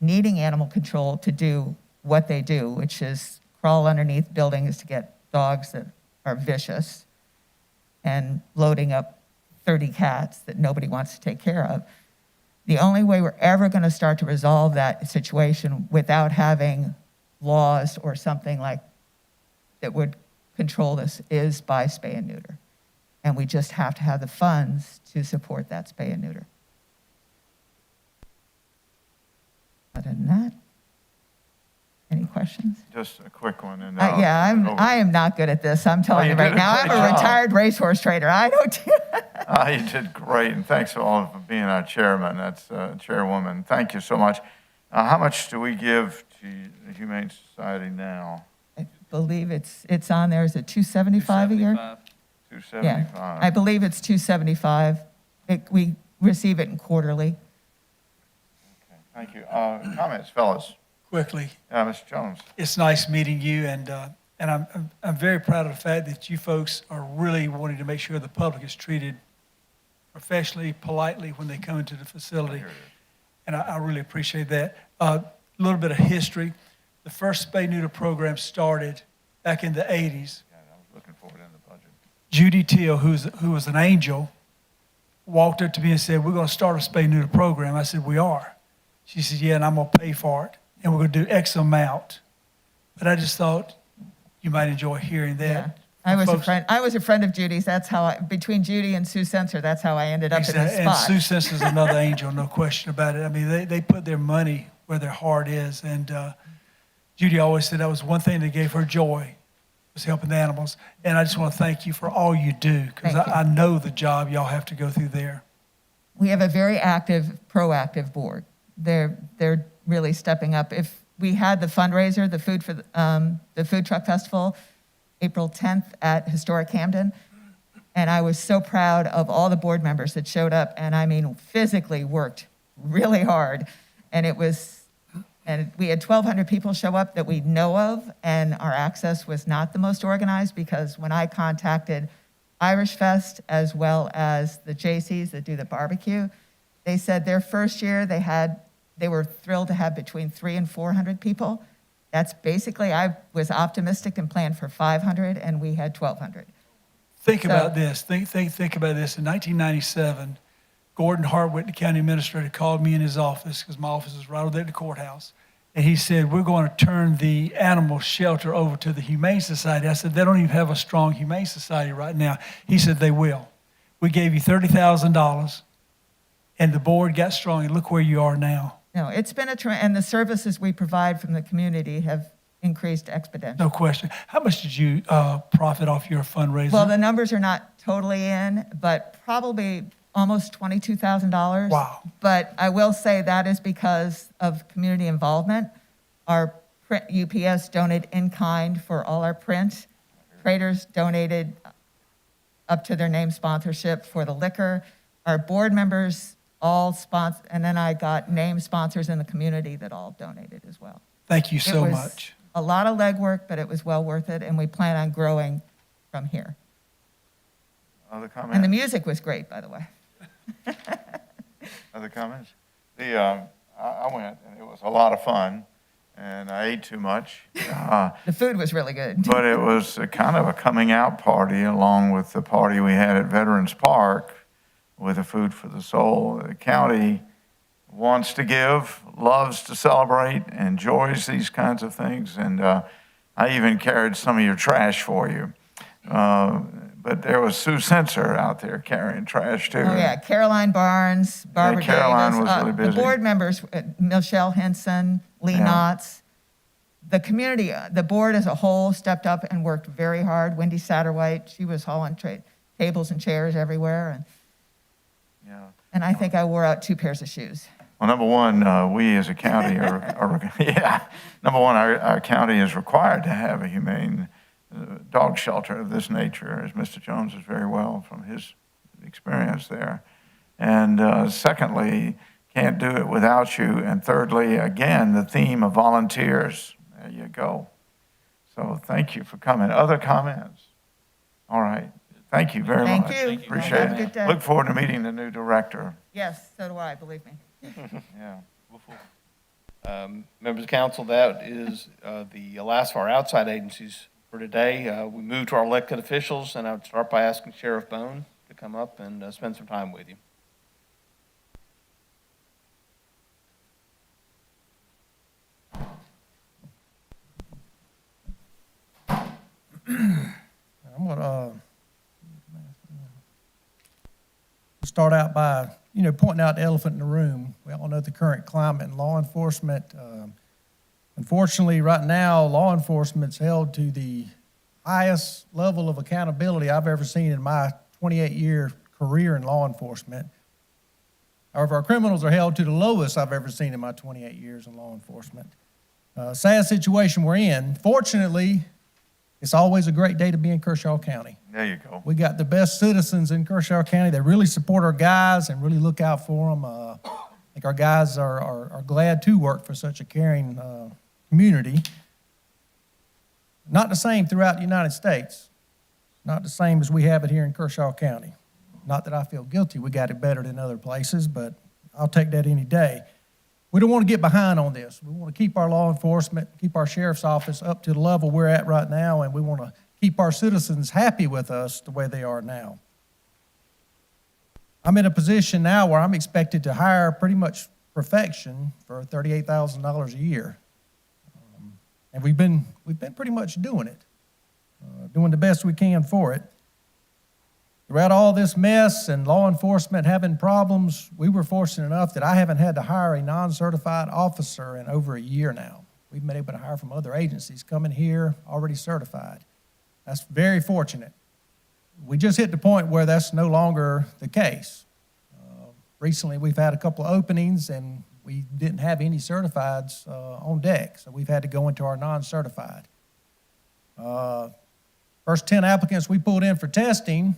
needing animal control to do what they do, which is crawl underneath buildings to get dogs that are vicious and loading up 30 cats that nobody wants to take care of. The only way we're ever going to start to resolve that situation without having laws or something like that would control this is by spay and neuter. And we just have to have the funds to support that spay and neuter. Other than that, any questions? Just a quick one. And I am not good at this. I'm telling you right now. I'm a retired racehorse trainer. I don't. You did great, and thanks all for being our chairman. That's chairwoman. Thank you so much. How much do we give to the Humane Society now? I believe it's on there. Is it $275 a year? $275. Yeah, I believe it's $275. We receive it in quarterly. Okay, thank you. Comments, fellas? Quickly, Mr. Jones. it's nice meeting you, and I'm very proud of the fact that you folks are really wanting to make sure the public is treated professionally, politely when they come into the facility. And I really appreciate that. A little bit of history. The first spay-neuter program started back in the 80s. Yeah, I was looking for it in the budget. Judy Teal, who was an angel, walked up to me and said, "We're going to start a spay-neuter program." I said, "We are." She said, "Yeah, and I'm going to pay for it, and we're going to do X amount." But I just thought you might enjoy hearing that. Yeah. I was a friend of Judy's. That's how between Judy and Sue Sensor, that's how I ended up in this And spot. Sue Sense is another angel, no question about it. I mean, they put their money where their heart is. And Judy always said that was one thing that gave her joy, was helping the animals. And I just want to thank you for all you do, because Thank you. I know the job y'all have to go through there. we have a very active, proactive board. They're really stepping up. If we had the fundraiser, the food truck festival, April 10th at Historic Camden, and I was so proud of all the board members that showed up, and I mean physically worked really hard, and we had 1,200 people show up that we know of, and our access was not the most organized because when I contacted Irish Fest as well as the JCs that do the barbecue, they said their first year they were thrilled to have between 300 and 400 people. That's basically, I was optimistic and planned for 500, and we had 1,200. Think So- about this. Think about this. In 1997, Gordon Hartwick, the county administrator, called me in his office because my office is right over there at the courthouse. And he said, we're going to turn the animal shelter over to the Humane Society. I said, they don't even have a strong Humane Society right now. He said, they will. We gave you $30,000 and the board got strong, and look where you are now. No, it's been and the services we provide from the community have increased exponentially. No question. How much did you profit off your fundraiser? Well, the numbers are not totally in, but probably almost $22,000. Wow. But I will say that is because of community involvement. Our print UPS donated in kind for all our print. Traders donated up to their name sponsorship for the liquor. Our board members all sponsor, and then I got name sponsors in the community that all donated as well. Thank you so It was much. a lot of legwork, but it was well worth it, and we plan on growing from here. Other And the comments? music was great, by the way. Other comments? I went, and it was a lot of fun, and I ate too much. The food was really good. But it was a kind of a coming out party along with the party we had at Veterans Park with the Food for the Soul. The county wants to give, loves to celebrate, enjoys these kinds of things, and I even carried some of your trash for you. But there was Sue Sensor out there carrying trash too. Oh, yeah, Caroline Barnes, Barbara Caroline Davis. was really busy. The board members, Michelle Henson, Lee Yeah. Knotts. The community, the board as a whole stepped up and worked very hard. Wendy Satterwhite, she was hauling tables and chairs everywhere. Yeah. And I think I wore out 2 pairs of shoes. Well, number one, we as a county number one, our county is required to have a humane dog shelter of this nature, as Mr. Jones is very well from his experience there. And secondly, can't do it without you. And thirdly, again, the theme of volunteers. There you go. So thank you for coming. Other comments? All right. Thank you very Thank much. you. Appreciate Have a it. good day. Look forward to meeting the new director. Yes, so do I, believe me. Yeah. Members of council, that is the last of our outside agencies for today. We move to our elected officials, and I would start by asking Sheriff Bone to come up and spend some time with you. I'm going to start out by, pointing out the elephant in the room. We all know the current climate in law enforcement. Unfortunately, right now, law enforcement's held to the highest level of accountability I've ever seen in my 28-year career in law enforcement. However, our criminals are held to the lowest I've ever seen in my 28 years in law enforcement. Sad situation we're in. Fortunately, it's always a great day to be in Kershaw County. There you go. We got the best citizens in Kershaw County. They really support our guys and really look out for them. I think our guys are glad to work for such a caring community. Not the same throughout the United States. Not the same as we have it here in Kershaw County. Not that I feel guilty. We got it better than other places, but I'll take that any day. We don't want to get behind on this. We want to keep our law enforcement, keep our sheriff's office up to the level we're at right now, and we want to keep our citizens happy with us the way they are now. I'm in a position now where I'm expected to hire pretty much perfection for $38,000 a year. And we've been pretty much doing it, doing the best we can for it. Throughout all this mess and law enforcement having problems, we were fortunate enough that I haven't had to hire a non-certified officer in over a year now. We've been able to hire from other agencies coming here already certified. That's very fortunate. We just hit the point where that's no longer the case. Recently, we've had a couple of openings, and we didn't have any certifieds on deck, so we've had to go into our non-certified. First 10 applicants we pulled in for testing,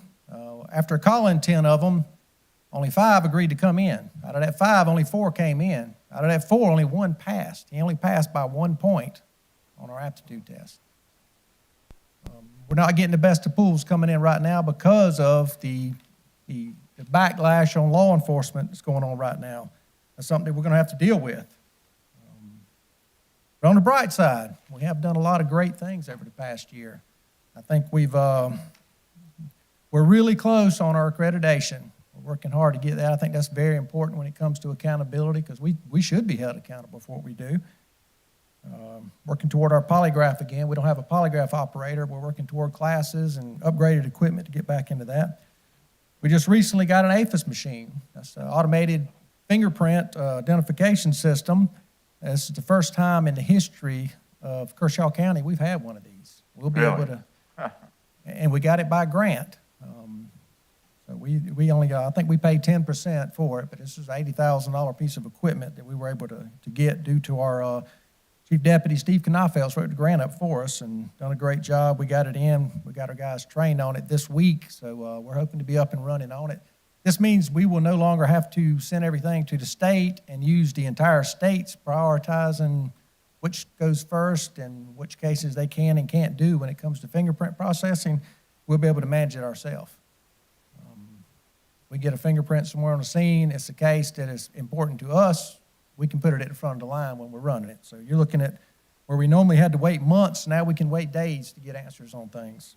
after calling 10 of them, only 5 agreed to come in. Out of that 5, only 4 came in. Out of that 4, only 1 passed. He only passed by 1 point on our aptitude test. We're not getting the best of pools coming in right now because of the backlash on law enforcement that's going on right now. That's something that we're going to have to deal with. But on the bright side, we have done a lot of great things over the past year. I think we're really close on our accreditation. We're working hard to get that. I think that's very important when it comes to accountability, because we should be held accountable for what we do. Working toward our polygraph again. We don't have a polygraph operator. We're working toward classes and upgraded equipment to get back into that. We just recently got an APHIS machine. That's an automated fingerprint identification system. This is the first time in the history of Kershaw County we've had one of these. We'll be able to, and we got it by grant. So we only got, I think we paid 10% for it, but this is an $80,000 piece of equipment that we were able to get due to our Chief Deputy Steve Knopfels wrote the grant up for us and done a great job. We got it in. We got our guys trained on it this week, so we're hoping to be up and running on it. This means we will no longer have to send everything to the state and use the entire state's prioritizing which goes first and which cases they can and can't do when it comes to fingerprint processing. We'll be able to manage it ourselves. We get a fingerprint somewhere on the scene, it's a case that is important to us, we can put it at the front of the line when we're running it. So you're looking at where we normally had to wait months, now we can wait days to get answers on things.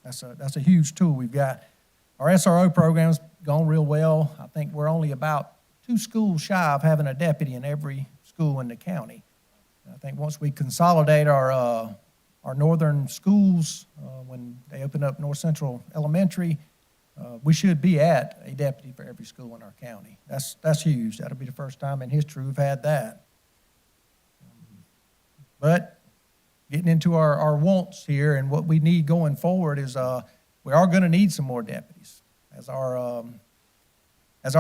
That's a huge tool we've got. Our SRO program's gone real well. I think we're only about 2 schools shy of having a deputy in every school in the county. And I think once we consolidate our northern schools, when they open up North Central Elementary, we should be at a deputy for every school in our county. That's huge. That'll be the first time in history we've had that. But getting into our wants here and what we need going forward is we are going to need some more deputies. As our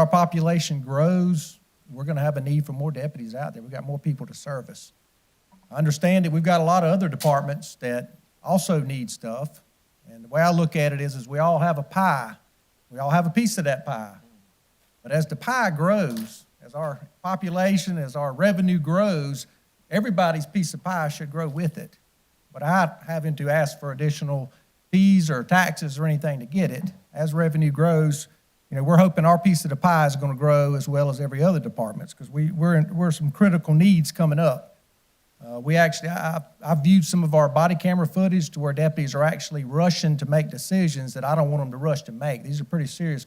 population grows, we're going to have a need for more deputies out there. We've got more people to service. I understand that we've got a lot of other departments that also need stuff. And the way I look at it is we all have a pie. We all have a piece of that pie. But as the pie grows, as our population, as our revenue grows, everybody's piece of pie should grow with it. Without having to ask for additional fees or taxes or anything to get it. As revenue grows, we're hoping our piece of the pie is going to grow as well as every other department's, because we're some critical needs coming up. I've viewed some of our body camera footage to where deputies are actually rushing to make decisions that I don't want them to rush to make. These are pretty serious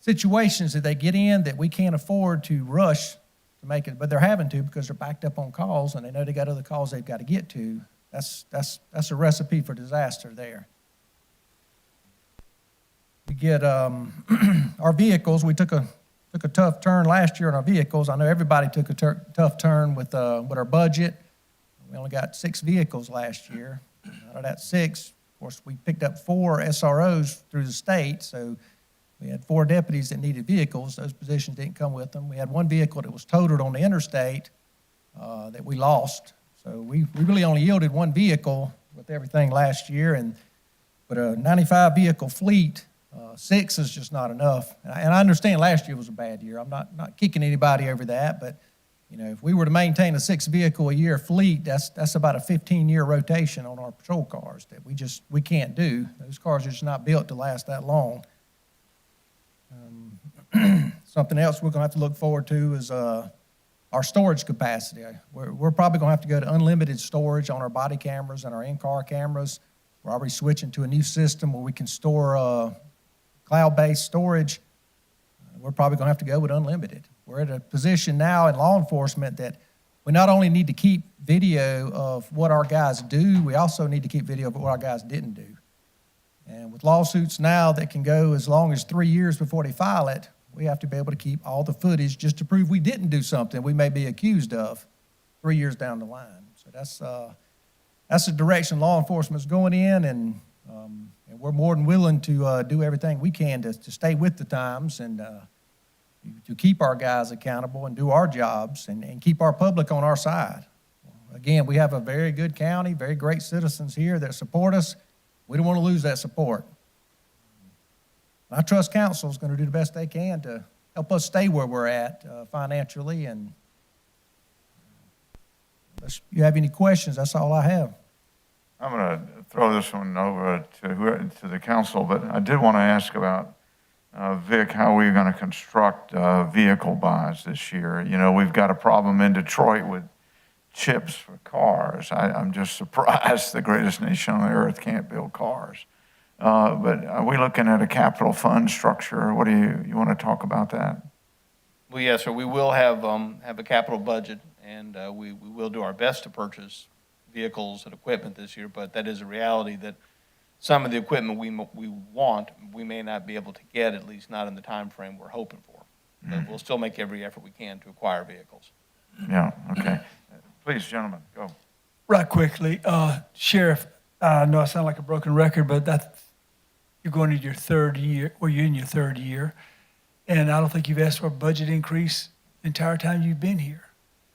situations that they get in that we can't afford to rush to make it, but they're having to because they're backed up on calls and they know they got other calls they've got to get to. That's a recipe for disaster there. We get our vehicles. We took a tough turn last year on our vehicles. I know everybody took a tough turn with our budget. We only got 6 vehicles last year. Out of that 6, of course, we picked up 4 SROs through the state, so we had 4 deputies that needed vehicles. Those positions didn't come with them. We had 1 vehicle that was totaled on the interstate that we lost. So we really only yielded 1 vehicle with everything last year, and with a 95 vehicle fleet, 6 is just not enough. And I understand last year was a bad year. I'm not kicking anybody over that, but if we were to maintain a 6 vehicle a year fleet, that's about a 15-year rotation on our patrol cars that we can't do. Those cars are just not built to last that long. Something else we're going to have to look forward to is our storage capacity. We're probably going to have to go to unlimited storage on our body cameras and our in-car cameras. We're already switching to a new system where we can store cloud-based storage. We're probably going to have to go with unlimited. We're at a position now in law enforcement that we not only need to keep video of what our guys do, we also need to keep video of what our guys didn't do. And with lawsuits now that can go as long as 3 years before they file it, we have to be able to keep all the footage just to prove we didn't do something we may be accused of 3 years down the line. So that's the direction law enforcement's going in, and we're more than willing to do everything we can to stay with the times and to keep our guys accountable and do our jobs and keep our public on our side. Again, we have a very good county, very great citizens here that support us. We don't want to lose that support. I trust council is going to do the best they can to help us stay where we're at financially. And unless you have any questions, that's all I have. I'm going to throw this one over to the council, but I did want to ask about, Vic, how we're going to construct vehicle buys this year. You know, we've got a problem in Detroit with chips for cars. I'm just surprised the greatest nation on the earth can't build cars. But are we looking at a capital fund structure? What do you want to talk about that? Well, yes, sir, we will have a capital budget, and we will do our best to purchase vehicles and equipment this year, but that is a reality that some of the equipment we want, we may not be able to get, at least not in the time frame we're hoping for. But we'll still make every effort we can to acquire vehicles. Yeah, okay. Please, gentlemen, go. Right quickly, Sheriff, I know I sound like a broken record, but you're going into your third year, or you're in your third year, and I don't think you've asked for a budget increase the entire time you've been here.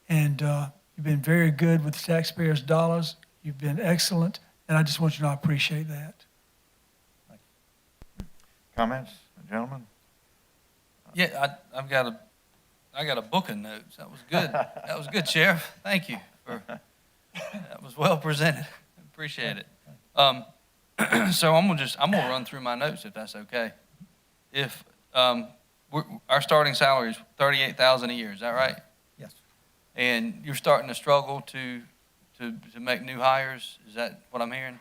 And you've been very good with the taxpayers' dollars. You've been excellent, and I just want you to know I appreciate that. Comments, gentlemen? Yeah, I got a book of notes. That was good. That was good, Sheriff. Thank you. That was well presented. Appreciate it. So I'm gonna run through my notes if that's okay. If our starting salary is $38,000 a year, is that right? Yes. And you're starting to struggle to make new hires. Is that what I'm hearing?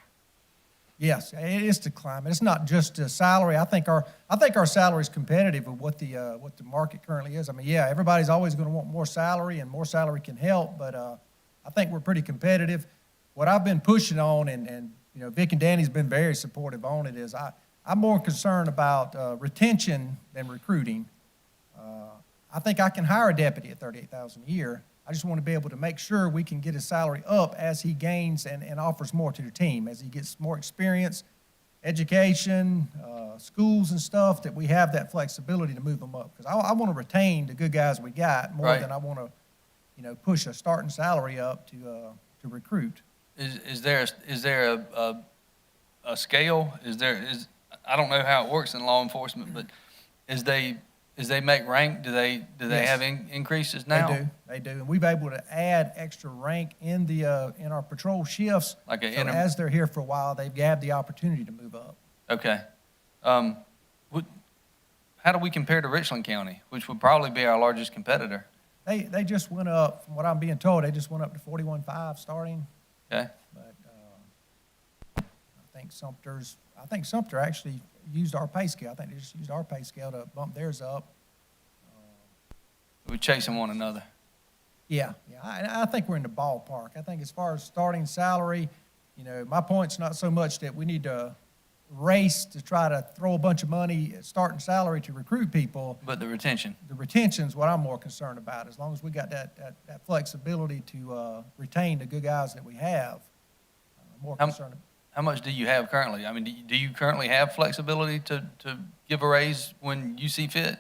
Yes, it is the climate. It's not just a salary. I think our salary is competitive with what the market currently is. I mean, yeah, everybody's always going to want more salary, and more salary can help. But I think we're pretty competitive. What I've been pushing on, and you know, Vic and Danny's been very supportive on it, is I'm more concerned about retention than recruiting. I think I can hire a deputy at $38,000 a year. I just want to be able to make sure we can get his salary up as he gains and offers more to the team, as he gets more experience, education, schools and stuff, that we have that flexibility to move them up. Because I want to retain the good guys we got more Right. than I want to, you know, push a starting salary up to recruit. Is there a scale? I don't know how it works in law enforcement, but as they make rank, do they Yes. have increases now? They do, and we've been able to add extra rank in our patrol shifts. Like So as they're here for a while, they've had the opportunity to move up. Okay. How do we compare to Richland County, which would probably be our largest competitor? They just went up, from what I'm being told, they just went up to 41.5 starting. Okay. But I think Sumter actually used our pay scale. I think they just used our pay scale to bump theirs up. We're chasing one another. Yeah. I think we're in the ballpark. I think as far as starting salary, you know, my point's not so much that we need to race to try to throw a bunch of money at starting salary to recruit people. But the retention. The retention's what I'm more concerned about. As long as we got that flexibility to retain the good guys that we have, I'm more concerned. How much do you have currently? I mean, do you currently have flexibility to give a raise when you see fit?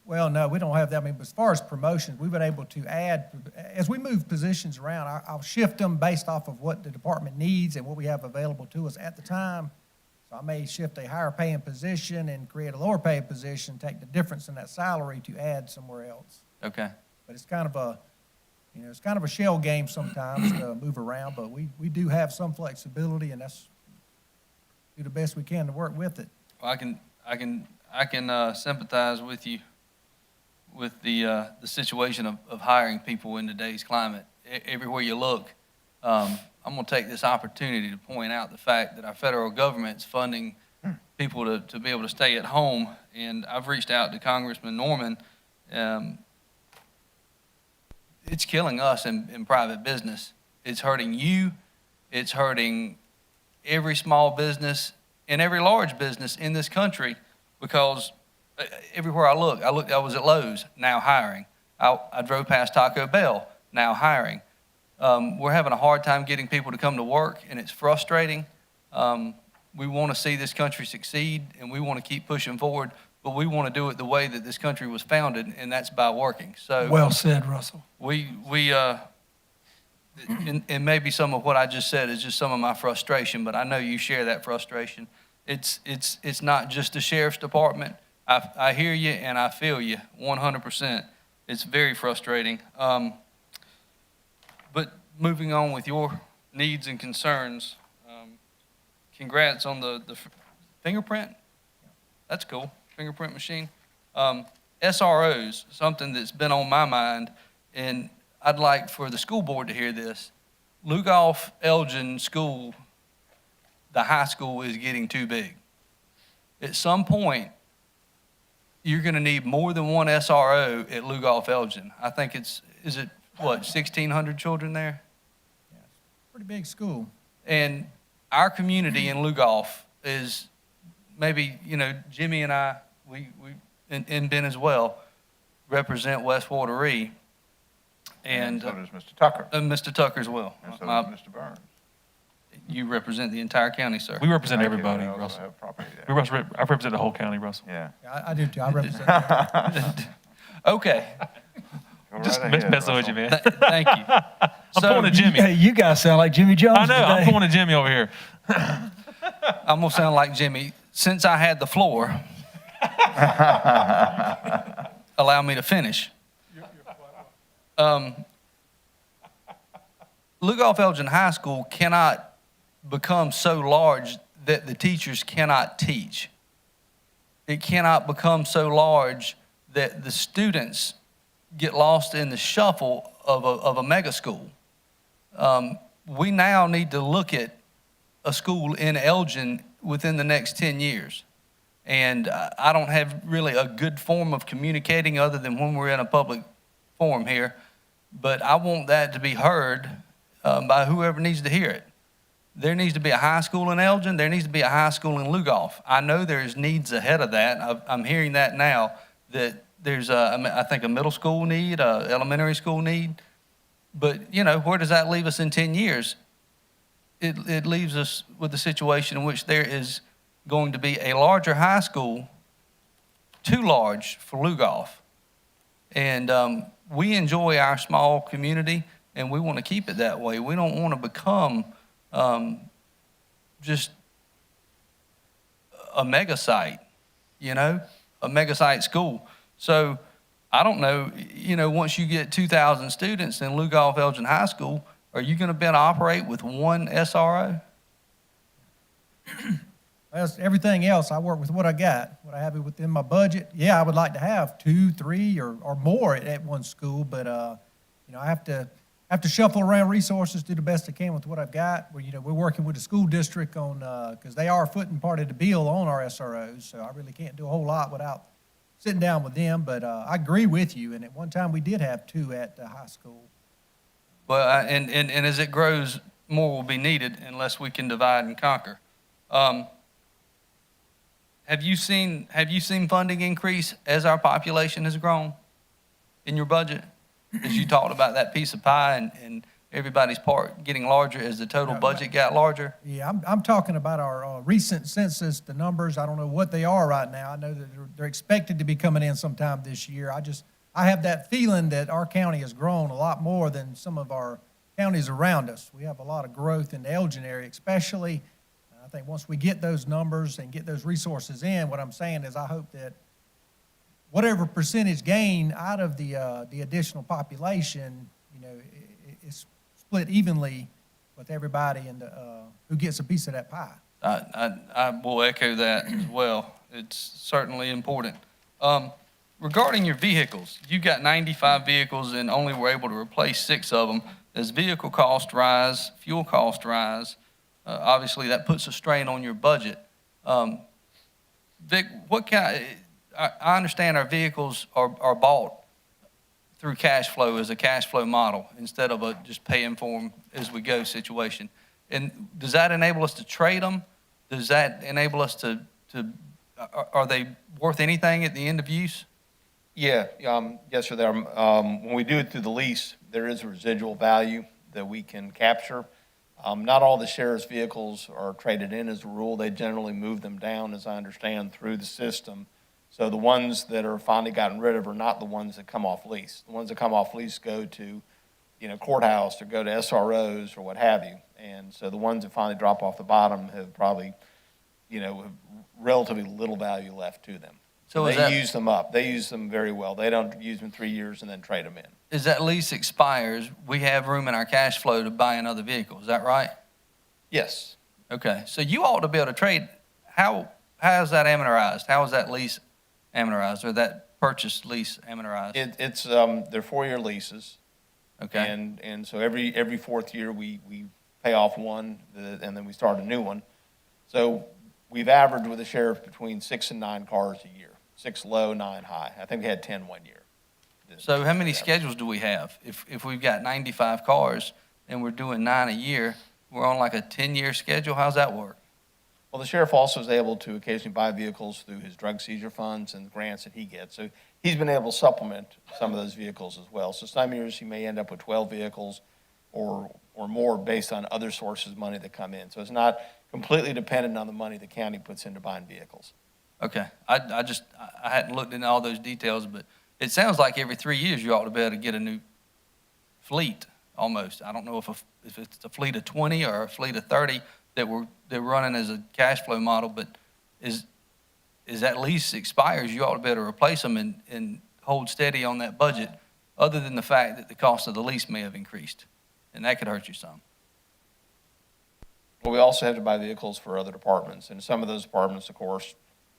Well, no, we don't have that. I mean, but as far as promotions, we've been able to add, as we move positions around, I'll shift them based off of what the department needs and what we have available to us at the time. So I may shift a higher paying position and create a lower paying position, take the difference in that salary to add somewhere else. Okay. But it's kind of a shell game sometimes to move around, but we do have some flexibility, and that's do the best we can to work with it. Well, I can sympathize with you with the situation of hiring people in today's climate. Everywhere you look, I'm going to take this opportunity to point out the fact that our federal government's funding people to be able to stay at home. And I've reached out to Congressman Norman. It's killing us in private business. It's hurting you. It's hurting every small business and every large business in this country, because everywhere I was at Lowe's, now hiring. I drove past Taco Bell, now hiring. We're having a hard time getting people to come to work, and it's frustrating. We want to see this country succeed, and we want to keep pushing forward, but we want to do it the way that this country was founded, and that's by working. So Well said, Russell. and maybe some of what I just said is just some of my frustration, but I know you share that frustration. It's not just the sheriff's department. I hear you and I feel you 100%. It's very frustrating. But moving on with your needs and concerns, congrats on the fingerprint. That's cool, fingerprint machine. SROs, something that's been on my mind, and I'd like for the school board to hear this. Lugoff Elgin School, the high school, is getting too big. At some point, you're going to need more than one SRO at Lugoff Elgin. I think is it, 1,600 children there? Pretty big school. And our community in Lugoff is maybe, Jimmy and I, and Ben as well, represent West Wateree. And so does Mr. Tucker, Mr. Tucker as well. and so does Mr. Burns. You represent the entire county, sir. We represent Thank you. everybody, I also Russell. have property there. I represent the whole county, Russell. Yeah. Yeah, I do too. I represent. Okay, Go Just right ahead, messing with you, Russell. man. Thank you. I'm pulling a Jimmy. Hey, you guys sound like Jimmy Jones I know, I'm today. pulling a Jimmy over here. I'm going to sound like Jimmy. Since I had the floor, allow me to finish. Lugoff Elgin High School cannot become so large that the teachers cannot teach. It cannot become so large that the students get lost in the shuffle of a mega school. We now need to look at a school in Elgin within the next 10 years. And I don't have really a good form of communicating other than when we're in a public forum here. But I want that to be heard by whoever needs to hear it. There needs to be a high school in Elgin. There needs to be a high school in Lugoff. I know there's needs ahead of that. I'm hearing that now, that there's, I think, a middle school need, a elementary school need. But, where does that leave us in 10 years? It leaves us with a situation in which there is going to be a larger high school, too large for Lugoff. And we enjoy our small community, and we want to keep it that way. We don't want to become just a mega site, a mega site school. So I don't know, once you get 2,000 students in Lugoff Elgin High School, are you going to be able to operate with one SRO? As everything else, I work with what I got, what I have within my budget. Yeah, I would like to have 2, 3, or more at one school, but I have to shuffle around resources, do the best I can with what I've got. We're working with the school district on because they are footing part of the bill on our SROs, so I really can't do a whole lot without sitting down with them. But I agree with you, and at one time we did have 2 at the high school. Well, and as it grows, more will be needed unless we can divide and conquer. Have you seen funding increase as our population has grown in your budget? As you talked about that piece of pie and everybody's part getting larger as the total budget got larger? Yeah, I'm talking about our recent census, the numbers. I don't know what they are right now. I know that they're expected to be coming in sometime this year. I have that feeling that our county has grown a lot more than some of our counties around us. We have a lot of growth in the Elgin area, especially. I think once we get those numbers and get those resources in, what I'm saying is I hope that whatever percentage gain out of the additional population, is split evenly with everybody and who gets a piece of that pie. I will echo that as well. It's certainly important. Regarding your vehicles, you've got 95 vehicles and only were able to replace 6 of them. As vehicle costs rise, fuel costs rise, obviously that puts a strain on your budget. Vic, I understand our vehicles are bought through cash flow as a cash flow model instead of a just paying for them as we go situation. And does that enable us to trade them? Does that enable us to are they worth anything at the end of use? Yeah, yes, sir. When we do it through the lease, there is a residual value that we can capture. Not all the sheriff's vehicles are traded in as a rule. They generally move them down, as I understand, through the system. So the ones that are finally gotten rid of are not the ones that come off lease. The ones that come off lease go to, courthouse or go to SROs or what have you. And so the ones that finally drop off the bottom have probably, have relatively little value left to them. So is they that, use them up. They use them very well. They don't use them 3 years and then trade them in. as that lease expires, we have room in our cash flow to buy another vehicle, is that right? Yes. Okay, so you ought to be able to trade, how is that amortized? How is that lease amortized, or that purchase lease amortized? They're 4-year leases. Okay, And so every fourth year, we pay off one, and then we start a new one. So we've averaged with the sheriff between 6 and 9 cars a year, 6 low, 9 high. I think we had 10 one year. so how many schedules do we have? If we've got 95 cars and we're doing 9 a year, we're on like a 10-year schedule, how's that work? Well, the sheriff also is able to occasionally buy vehicles through his drug seizure funds and grants that he gets. So he's been able to supplement some of those vehicles as well. So some years he may end up with 12 vehicles or more based on other sources of money that come in. So it's not completely dependent on the money the county puts into buying vehicles. Okay, I hadn't looked into all those details, but it sounds like every 3 years you ought to be able to get a new fleet, almost. I don't know if it's a fleet of 20 or a fleet of 30 they're running as a cash flow model, but as that lease expires, you ought to be able to replace them and hold steady on that budget, other than the fact that the cost of the lease may have increased, and that could hurt you some. Well, we also have to buy vehicles for other departments, and some of those departments, of course,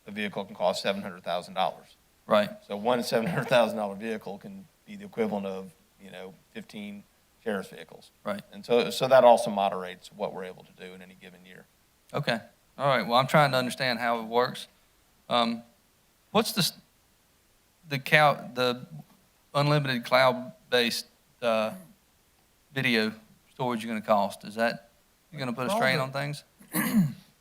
the vehicle can cost $700,000. Right. So one $700,000 vehicle can be the equivalent of, 15 sheriff's vehicles. Right. And so that also moderates what we're able to do in any given year. Okay. All right. Well, I'm trying to understand how it works. What's the unlimited cloud-based video storage going to cost? Is that you're going to put a strain on things?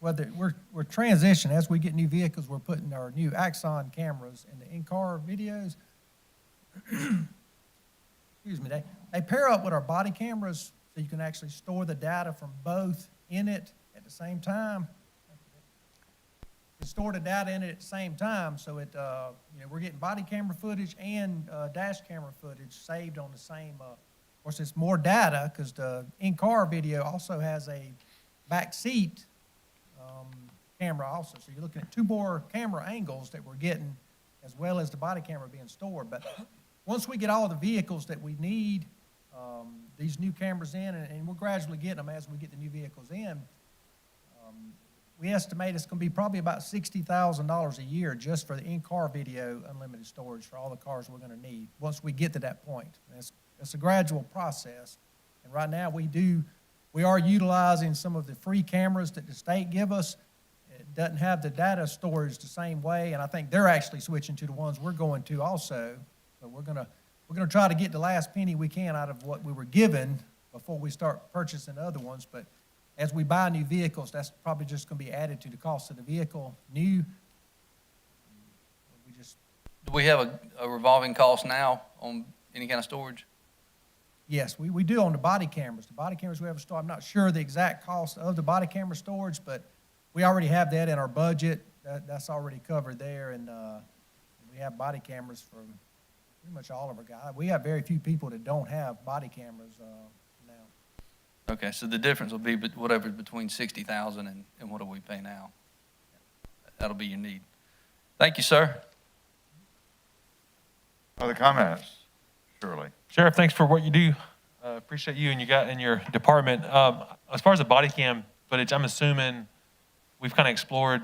Well, we're transitioning. As we get new vehicles, we're putting our new Axon cameras in the in-car videos. Excuse me, they pair up with our body cameras so you can actually store the data from both in it at the same time. You store the data in it at the same time, so we're getting body camera footage and dash camera footage saved on the same. Of course, it's more data because the in-car video also has a back seat camera also. So you're looking at 2 more camera angles that we're getting, as well as the body camera being stored. But once we get all the vehicles that we need, these new cameras in, and we're gradually getting them as we get the new vehicles in, we estimate it's going to be probably about $60,000 a year just for the in-car video unlimited storage for all the cars we're going to need once we get to that point. It's a gradual process. And right now we are utilizing some of the free cameras that the state give us. It doesn't have the data storage the same way, and I think they're actually switching to the ones we're going to also. So we're gonna try to get the last penny we can out of what we were given before we start purchasing other ones. But as we buy new vehicles, that's probably just going to be added to the cost of the vehicle. New, Do we have a revolving cost now on any kind of storage? yes, we do on the body cameras. The body cameras we have stored, I'm not sure the exact cost of the body camera storage, but we already have that in our budget. That's already covered there, and we have body cameras for pretty much all of our guys. We have very few people that don't have body cameras now. Okay, so the difference will be whatever between 60,000 and what do we pay now? That'll be your need. Thank you, sir. Other comments? Surely. Sheriff, thanks for what you do. Appreciate you and you got in your department. As far as the body cam footage, I'm assuming we've kind of explored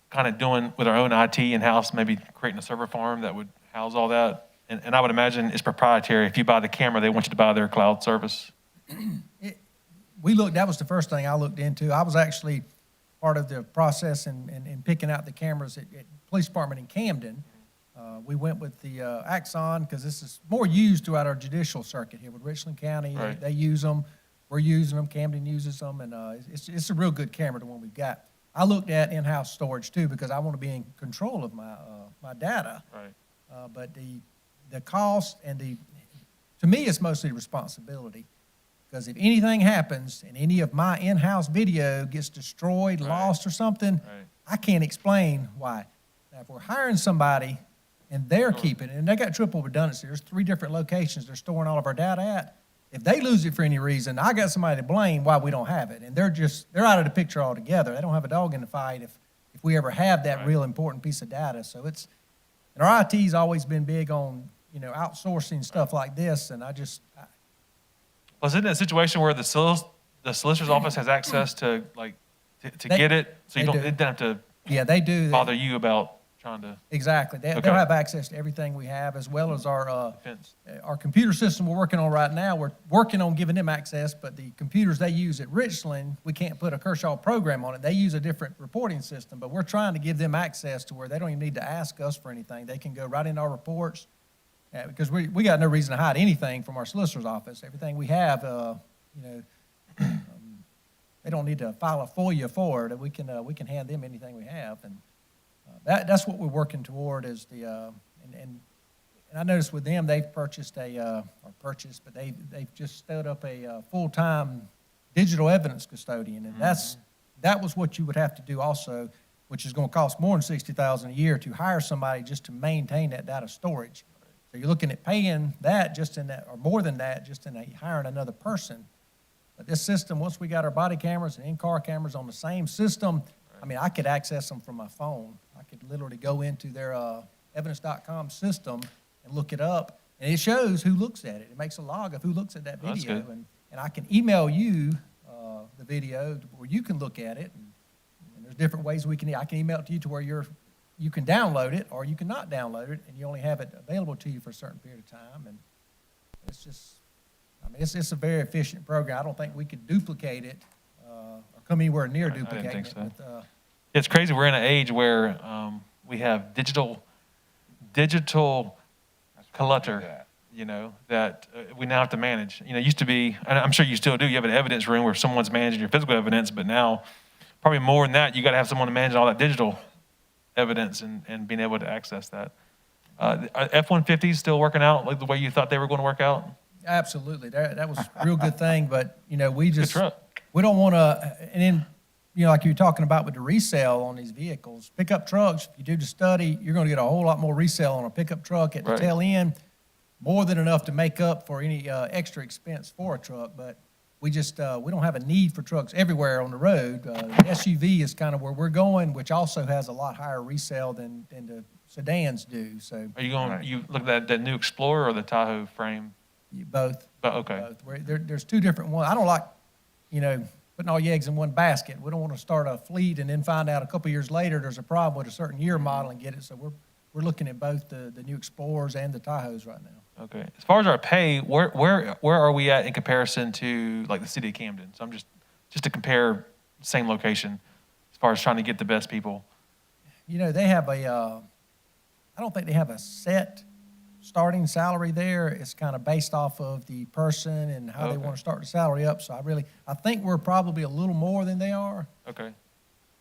kind of doing with our own IT in-house, maybe creating a server farm that would house all that. And I would imagine it's proprietary. If you buy the camera, they want you to buy their cloud service. That was the first thing I looked into. I was actually part of the process in picking out the cameras at police department in Camden. We went with the Axon because this is more used throughout our judicial circuit here with Richland County. Right. They use them. We're using them. Camden uses them. And it's a real good camera, the one we've got. I looked at in-house storage too because I want to be in control of my data. Right. But the cost and to me, it's mostly responsibility. Because if anything happens and any of my in-house video gets destroyed, lost or something, Right. I can't explain why. Now, if we're hiring somebody and they're keeping it, and they got triple redundancy, there's 3 different locations they're storing all of our data at. If they lose it for any reason, I got somebody to blame why we don't have it. And they're out of the picture altogether. They don't have a dog in the fight if we ever have that Right. real important piece of data. So and our IT's always been big on, outsourcing stuff like this, and Was it in a situation where the solicitor's office has access to, like, to They- get it? So they do. it doesn't have to yeah, they do. bother you about trying to Exactly. Okay. They'll have access to everything we have, as well as our defense. computer system we're working on right now. We're working on giving them access, but the computers they use at Richland, we can't put a Kershaw program on it. They use a different reporting system, but we're trying to give them access to where they don't even need to ask us for anything. They can go right into our reports, because we got no reason to hide anything from our solicitor's office. Everything we have, they don't need to file a FOIA for it. We can hand them anything we have, and that's what we're working toward. Is and I noticed with them they've purchased but they've just stood up a full-time digital evidence custodian, and that was what you would have to do also, which is going to cost more than $60,000 a year to hire somebody just to maintain that data storage. So you're looking at paying that just in that, or more than that, just in hiring another person. But this system, once we got our body cameras and in-car cameras on the same system, I mean, I could access them from my phone. I could literally go into their evidence.com system and look it up, and it shows who looks at it. It makes a log of who looks at that That's video, good. and I can email you the video where you can look at it. And there's different ways I can email it to you to where you can download it, or you can not download it, and you only have it available to you for a certain period of time. And it's just, it's a very efficient program. I don't think we could duplicate it or come anywhere near Right, I didn't duplicating think it. so. But, It's crazy. We're in an age where we have digital clutter, that we now have to manage. It used to be, and I'm sure you still do, you have an evidence room where someone's managing your physical evidence, but now, probably more than that, you got to have someone to manage all that digital evidence and being able to access that. Are F-150s still working out like the way you thought they were going to work out? absolutely, that was a real good thing. But we Good just truck. we don't want to. And then like you were talking about with the resale on these vehicles, pickup trucks. If you do the study, you're going to get a whole lot more resale on a pickup truck at the Right. tail end, more than enough to make up for any extra expense for a truck. But we just we don't have a need for trucks everywhere on the road. The SUV is kind of where we're going, which also has a lot higher resale than the sedans do. So Are you going, Right. you look at that new Explorer or the Tahoe frame? both. But, okay. There's 2 different ones. I don't like, putting all your eggs in one basket. We don't want to start a fleet and then find out a couple years later there's a problem with a certain year model and get it. So we're looking at both the new Explorers and the Tahoes right now. Okay. As far as our pay, where are we at in comparison to like the city of Camden? So I'm just to compare same location as far as trying to get the best people. They have I don't think they have a set starting salary there. It's kind of based off of the person and how they Okay. want to start the salary up. So I think we're probably a little more than they are. Okay.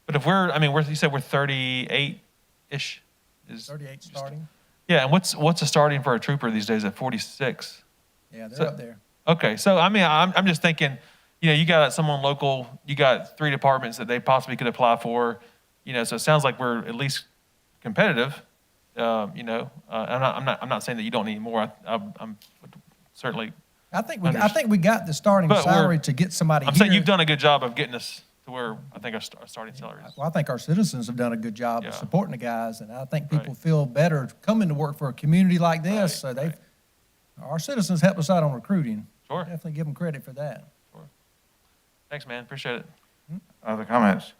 But if you said we're 38-ish? 38 starting. Yeah, and what's a starting for a trooper these days at 46? Yeah, they're So- up there. Okay, so I'm just thinking, you got someone local, you got 3 departments that they possibly could apply for, so it sounds like we're at least competitive, I'm not saying that you don't need more. I'm certainly, I think we got the starting But salary to get somebody I'm here. saying you've done a good job of getting us to where I think our starting salary is. Well, I think our citizens have done a good job Yeah. of supporting the guys, and I think people Right. feel better coming to work for a community like this. Right, So our citizens helped us out on recruiting. Sure. Definitely give them credit for that. Thanks, man. Appreciate it. Other comments?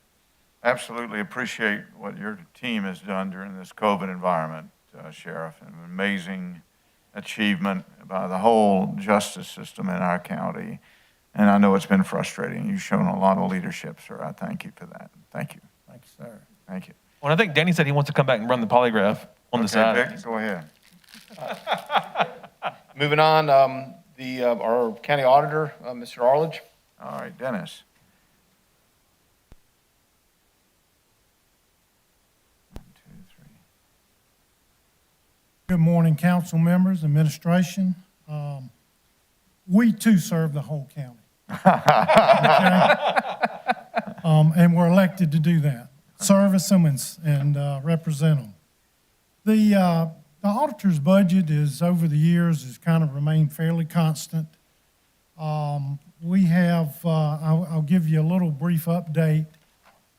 Absolutely appreciate what your team has done during this COVID environment, Sheriff. An amazing achievement by the whole justice system in our county. And I know it's been frustrating. You've shown a lot of leadership, sir. I thank you for that. Thank you. Thank you, sir. Thank you. Well, I think Danny said he wants to come back and run the polygraph on the side. Okay, Vic, go ahead. Moving on, our county auditor, Mr. Arledge. All right, Dennis. One, two, three. Good morning, council members, administration. We too serve the whole county. And we're elected to do that, service them and represent them. The auditor's budget is, over the years, has kind of remained fairly constant. We have, I'll give you a little brief update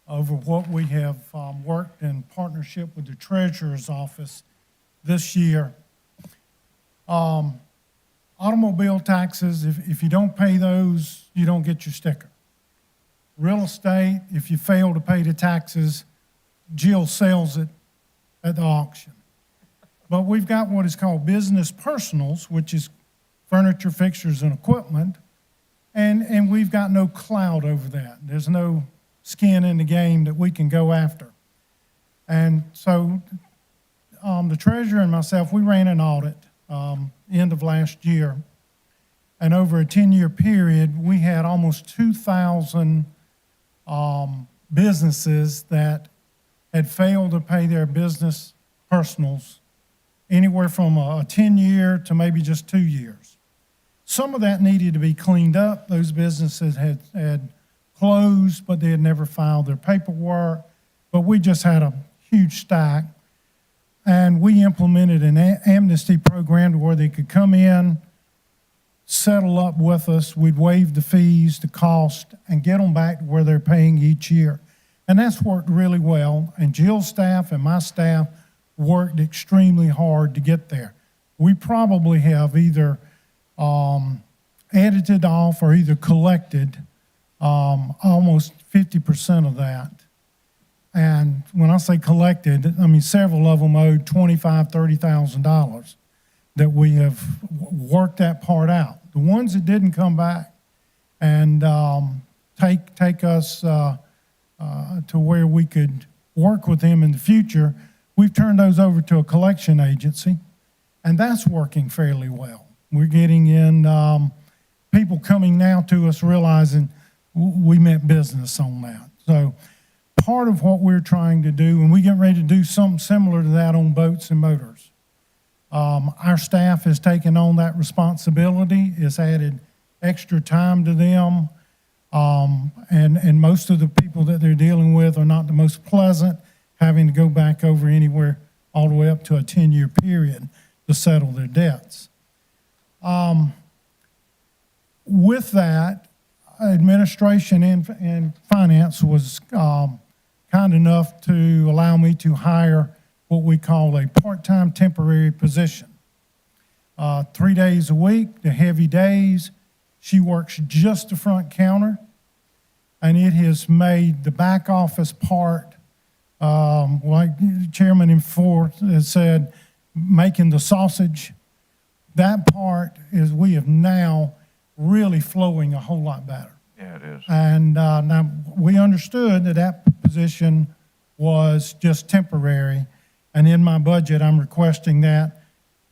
over what we have worked in partnership with the treasurer's office this year. Automobile taxes, if you don't pay those, you don't get your sticker. Real estate, if you fail to pay the taxes, Jill sells it at the auction. But we've got what is called business personals, which is furniture, fixtures, and equipment, and we've got no cloud over that. There's no skin in the game that we can go after. And so the treasurer and myself, we ran an audit end of last year, and over a 10-year period, we had almost 2,000 businesses that had failed to pay their business personals, anywhere from a 10-year to maybe just 2 years. Some of that needed to be cleaned up. Those businesses had closed, but they had never filed their paperwork. But we just had a huge stack. And we implemented an amnesty program to where they could come in, settle up with us. We'd waive the fees, the cost, and get them back to where they're paying each year. And that's worked really well. And Jill's staff and my staff worked extremely hard to get there. We probably have either edited off or either collected almost 50% of that. And when I say collected, I mean several of them owed $25,000, $30,000 that we have worked that part out. The ones that didn't come back and take us to where we could work with them in the future, we've turned those over to a collection agency, and that's working fairly well. We're getting in people coming now to us realizing we meant business on that. So part of what we're trying to do, and we get ready to do something similar to that on boats and motors. Our staff has taken on that responsibility. It's added extra time to them, and most of the people that they're dealing with are not the most pleasant, having to go back over anywhere all the way up to a 10-year period to settle their debts. With that, administration and finance was kind enough to allow me to hire what we call a part-time temporary position. 3 days a week, the heavy days, she works just the front counter, and it has made the back office part, like Chairman Ford has said, making the sausage. That part is, we have now really flowing a whole lot better. Yeah, it is. And now we understood that that position was just temporary. And in my budget, I'm requesting that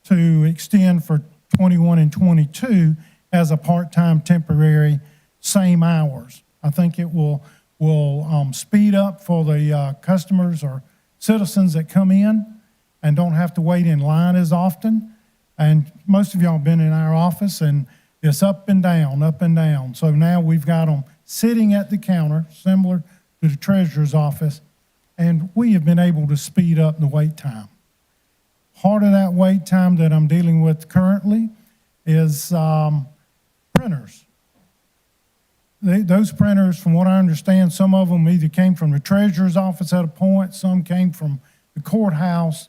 to extend for 21 and 22 as a part-time temporary, same hours. I think it will speed up for the customers or citizens that come in and don't have to wait in line as often. And most of y'all have been in our office, and it's up and down, up and down. So now we've got them sitting at the counter, similar to the treasurer's office, and we have been able to speed up the wait time. Part of that wait time that I'm dealing with currently is printers. Those printers, from what I understand, some of them either came from the treasurer's office at a point, some came from the courthouse.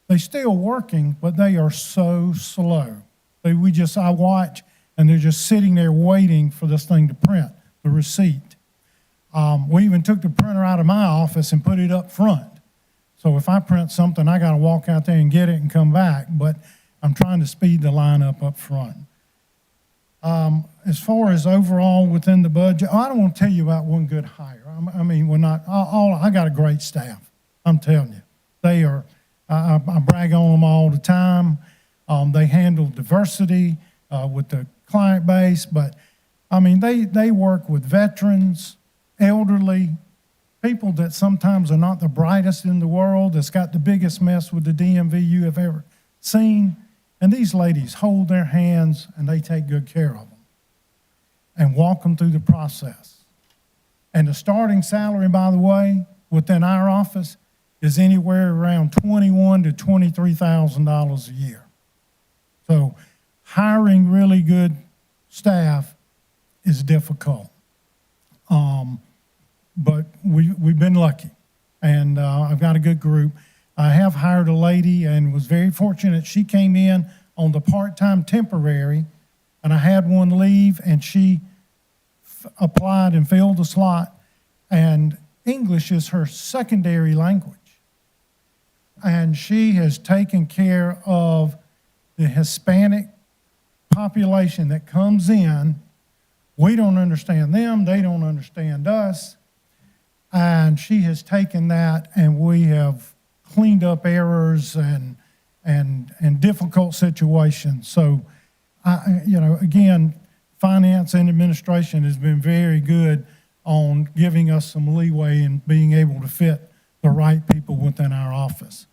They're still working, but they are so slow. I watch, and they're just sitting there waiting for this thing to print, the receipt. We even took the printer out of my office and put it up front. So if I print something, I got to walk out there and get it and come back, but I'm trying to speed the line up front. As far as overall within the budget, I don't want to tell you about one good hire. I mean, we're not, I got a great staff. I'm telling you. They are, I brag on them all the time. They handle diversity with the client base, but I mean, they work with veterans, elderly, people that sometimes are not the brightest in the world, that's got the biggest mess with the DMV you have ever seen. And these ladies hold their hands and they take good care of them. and walk them through the process. And the starting salary, by the way, within our office is anywhere around $21,000 to $23,000 a year. So hiring really good staff is difficult. But we've been lucky, and I've got a good group. I have hired a lady and was very fortunate. She came in on the part-time temporary, and I had one leave, and she applied and filled the slot, and English is her secondary language. And she has taken care of the Hispanic population that comes in. We don't understand them, they don't understand us. And she has taken that, and we have cleaned up errors and difficult situations. So, again, finance and administration has been very good on giving us some leeway and being able to fit the right people within our office.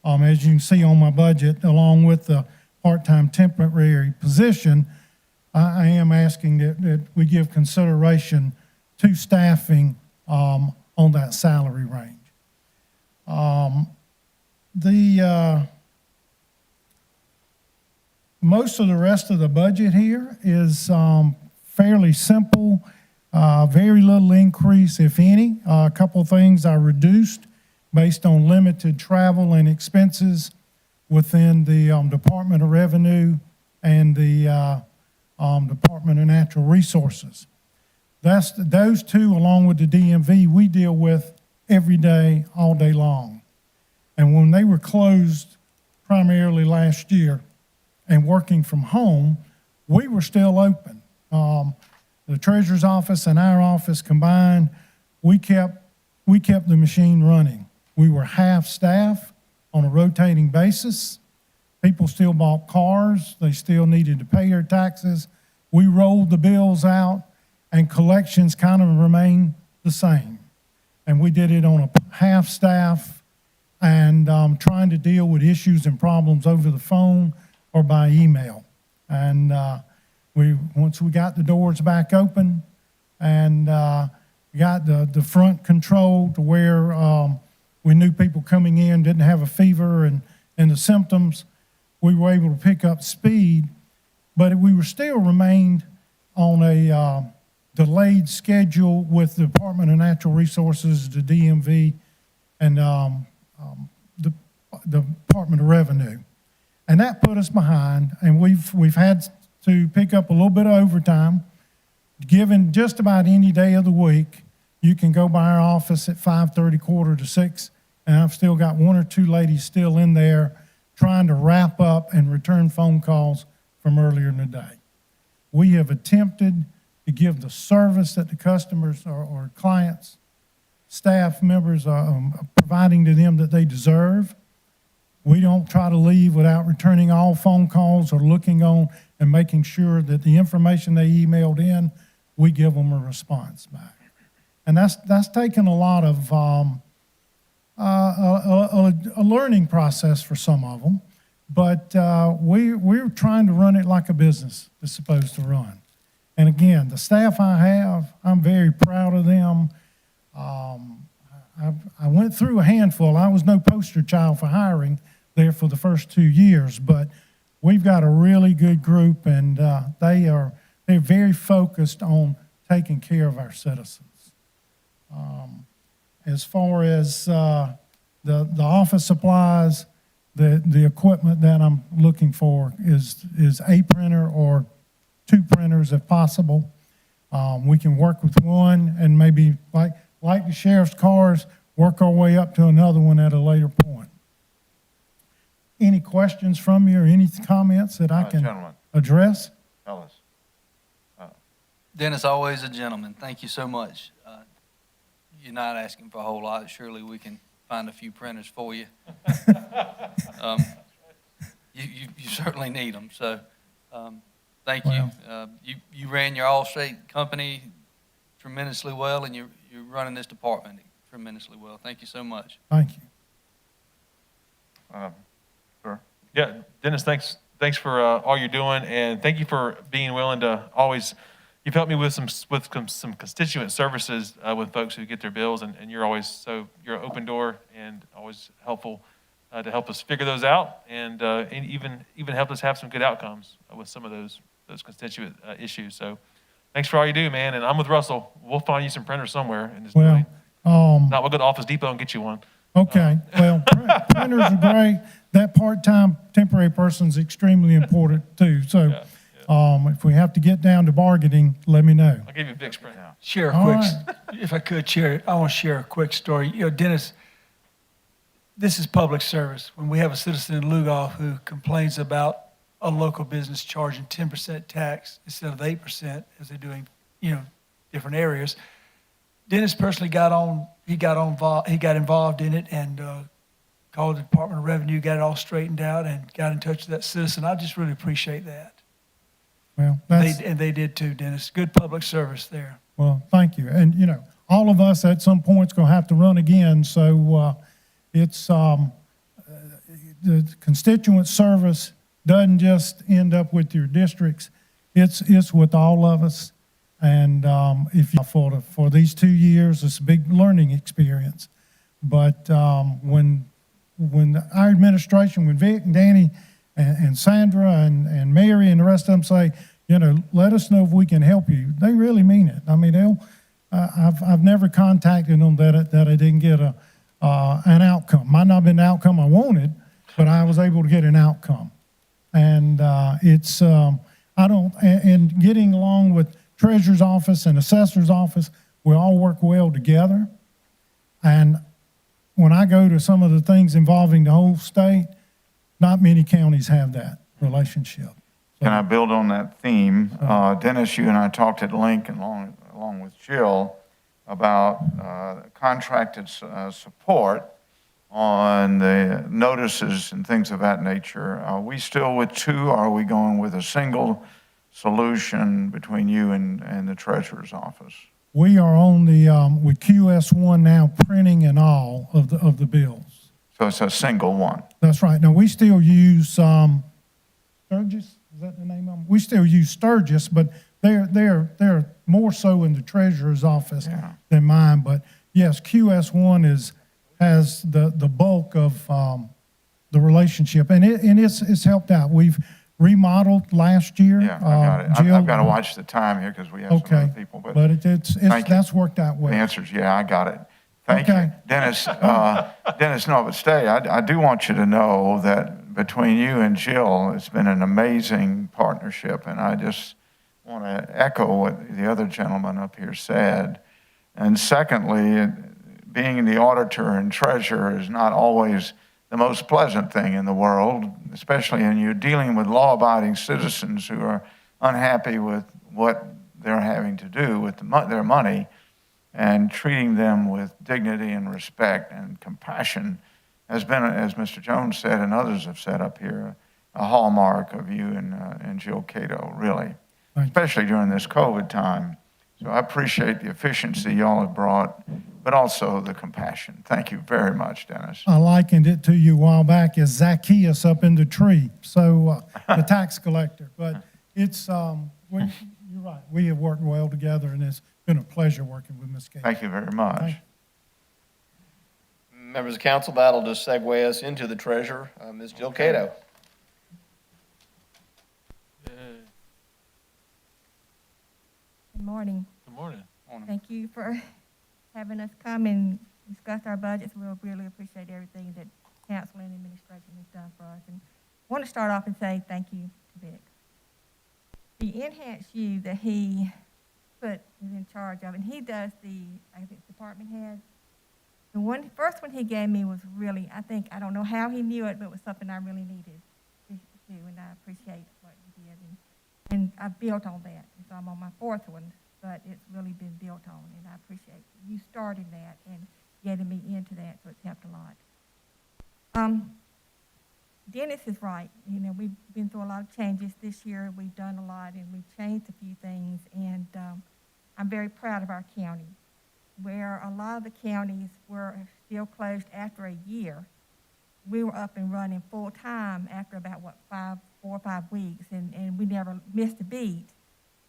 As you can see on my budget, along with the part-time temporary position, I am asking that we give consideration to staffing on that salary range. Most of the rest of the budget here is fairly simple, very little increase, if any. A couple of things I reduced based on limited travel and expenses within the Department of Revenue and the Department of Natural Resources. Those two, along with the DMV, we deal with every day, all day long. And when they were closed primarily last year and working from home, we were still open. The treasurer's office and our office combined, we kept the machine running. We were half staff on a rotating basis. People still bought cars. They still needed to pay their taxes. We rolled the bills out, and collections kind of remained the same. And we did it on a half staff and trying to deal with issues and problems over the phone or by email. And once we got the doors back open and got the front control to where we knew people coming in didn't have a fever and the symptoms, we were able to pick up speed, but we were still remained on a delayed schedule with the Department of Natural Resources, the DMV, and the Department of Revenue. And that put us behind, and we've had to pick up a little bit of overtime. Given just about any day of the week, you can go by our office at 5:30, 5:45, and I've still got one or two ladies still in there trying to wrap up and return phone calls from earlier in the day. We have attempted to give the service that the customers or clients, staff members are providing to them that they deserve. We don't try to leave without returning all phone calls or looking on and making sure that the information they emailed in, we give them a response back. And that's taken a lot of a learning process for some of them, but we're trying to run it like a business is supposed to run. And again, the staff I have, I'm very proud of them. I went through a handful. I was no poster child for hiring there for the first 2 years, but we've got a really good group, and they're very focused on taking care of our citizens. As far as the office supplies, the equipment that I'm looking for is a printer or 2 printers if possible. We can work with one and maybe, like the sheriff's cars, work our way up to another one at a later point. Any questions from you or any comments that I can Gentlemen, address? fellas. Dennis, always a gentleman. Thank you so much. You're not asking for a whole lot. Surely we can find a few printers for you. You certainly need them. So thank you. You ran your All-State company tremendously well, and you're running this department tremendously well. Thank you so much. Thank you. Sir? Yeah, Dennis, thanks for all you're doing, and thank you for being willing to always you've helped me with some constituent services with folks who get their bills, and you're an open door and always helpful to help us figure those out, and even help us have some good outcomes with some of those constituent issues. So thanks for all you do, man. And I'm with Russell. We'll find you some printers somewhere in this building. Not, we'll go to Office Depot and get you one. Okay, well, printers are great. That part-time temporary person's extremely important too. So, if we have to get down to bargaining, let me know. I'll give you a big sprint. Share a All quick, right. if I could, Chair, I want to share a quick story. You know, Dennis, this is public service. When we have a citizen in Lugoff who complains about a local business charging 10% tax instead of 8% as they're doing, different areas, Dennis personally got involved in it and called the Department of Revenue, got it all straightened out, and got in touch with that citizen. I just really appreciate that. Well, They did too, Dennis. Good public service there. well, thank you. And, all of us at some point's going to have to run again. So, it's, the constituent service doesn't just end up with your districts. It's with all of us. And for these 2 years, it's a big learning experience. But when our administration, when Vic and Danny and Sandra and Mary and the rest of them say, let us know if we can help you, they really mean it. I mean, I've never contacted them that I didn't get an outcome. Might not have been the outcome I wanted, but I was able to get an outcome. And and getting along with Treasurer's office and Assessor's office, we all work well together. And when I go to some of the things involving the whole state, not many counties have that relationship. Can I build on that theme? Dennis, you and I talked at length along with Jill about contracted support on the notices and things of that nature. Are we still with two, or are we going with a single solution between you and the treasurer's office? We are on the, with QS1 now, printing and all of the bills. So it's a single one. That's right. Now, we still use Sturgis, is that the name of them? We still use Sturgis, but they're more so in the treasurer's office than mine. But yes, QS1 has the bulk of the relationship, and it's helped out. We've remodeled last year. Yeah, I got it. I've got to watch the time here because we have some other people. But that's worked out well. The answer is I got it. Thank you. Dennis, no, but stay. I do want you to know that between you and Jill, it's been an amazing partnership, and I just want to echo what the other gentleman up here said. And secondly, being the auditor and treasurer is not always the most pleasant thing in the world, especially when you're dealing with law-abiding citizens who are unhappy with what they're having to do with their money, and treating them with dignity and respect and compassion has been, as Mr. Jones said and others have said up here, a hallmark of you and Jill Cato, really, especially during this COVID time. So I appreciate the efficiency y'all have brought, but also the compassion. Thank you very much, Dennis. I likened it to you a while back as Zacchaeus up in the tree, so the tax collector. But it's, you're right, we have worked well together, and it's been a pleasure working with Ms. Cato. Thank you very much. Thank you. Members of council, that'll just segue us into the treasurer, Ms. Jill Cato. Good morning. Good morning. Thank you for having us come and discuss our budgets. We'll really appreciate everything that council and administration has done for us. And I want to start off and say thank you to Vic. The enhanced you that he is in charge of, and he does I think, department head. The first one he gave me was really, I don't know how he knew it, but it was something I really needed to do, and I appreciate what you did. And I've built on that. And so I'm on my fourth one, but it's really been built on, and I appreciate you starting that and getting me into that, so it's helped a lot. Dennis is right. We've been through a lot of changes this year. We've done a lot, and we've changed a few things, and I'm very proud of our county. Where a lot of the counties were still closed after a year, we were up and running full-time after about, 4 or 5 weeks, and we never missed a beat.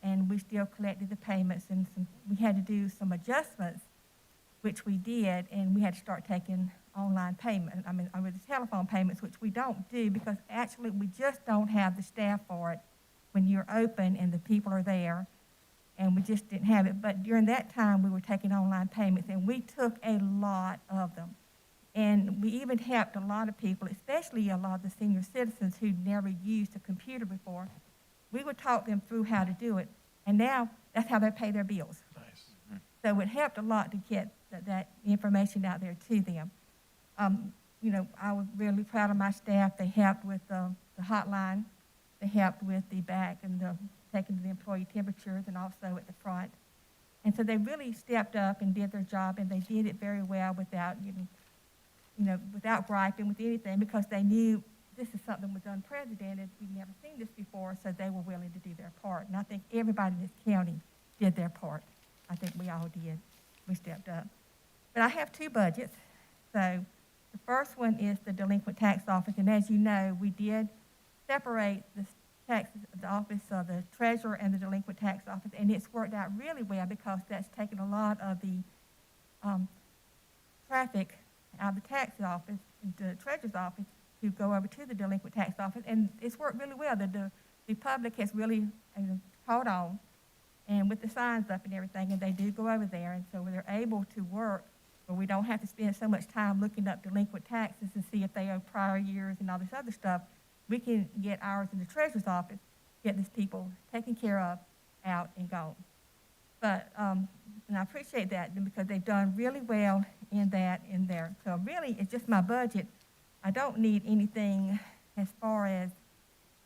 and we still collected the payments, and we had to do some adjustments, which we did, and we had to start taking online payment, with the telephone payments, which we don't do because actually we just don't have the staff for it when you're open and the people are there, and we just didn't have it. But during that time, we were taking online payments, and we took a lot of them. And we even helped a lot of people, especially a lot of the senior citizens who never used a computer before. We would talk them through how to do it, and now that's how they pay their bills. Nice. So it helped a lot to get that information out there to them. I was really proud of my staff. They helped with the hotline. They helped with the back and taking the employee temperatures and also at the front. And so they really stepped up and did their job, and they did it very well without, without griping with anything, because they knew this is something was unprecedented. We've never seen this before, so they were willing to do their part. And I think everybody in this county did their part. I think we all did. We stepped up. But I have two budgets. So the first one is the delinquent tax office, and as you know, we did separate the office of the treasurer and the delinquent tax office, and it's worked out really well because that's taken a lot of the traffic out of the tax office, the treasurer's office, to go over to the delinquent tax office, and it's worked really well. The public has really caught on, and with the signs up and everything, and they do go over there, and so they're able to work where we don't have to spend so much time looking up delinquent taxes and see if they owe prior years and all this other stuff. We can get ours in the treasurer's office, get these people taken care of, out and gone. But, and I appreciate that because they've done really well in there. So really, it's just my budget. I don't need anything as far as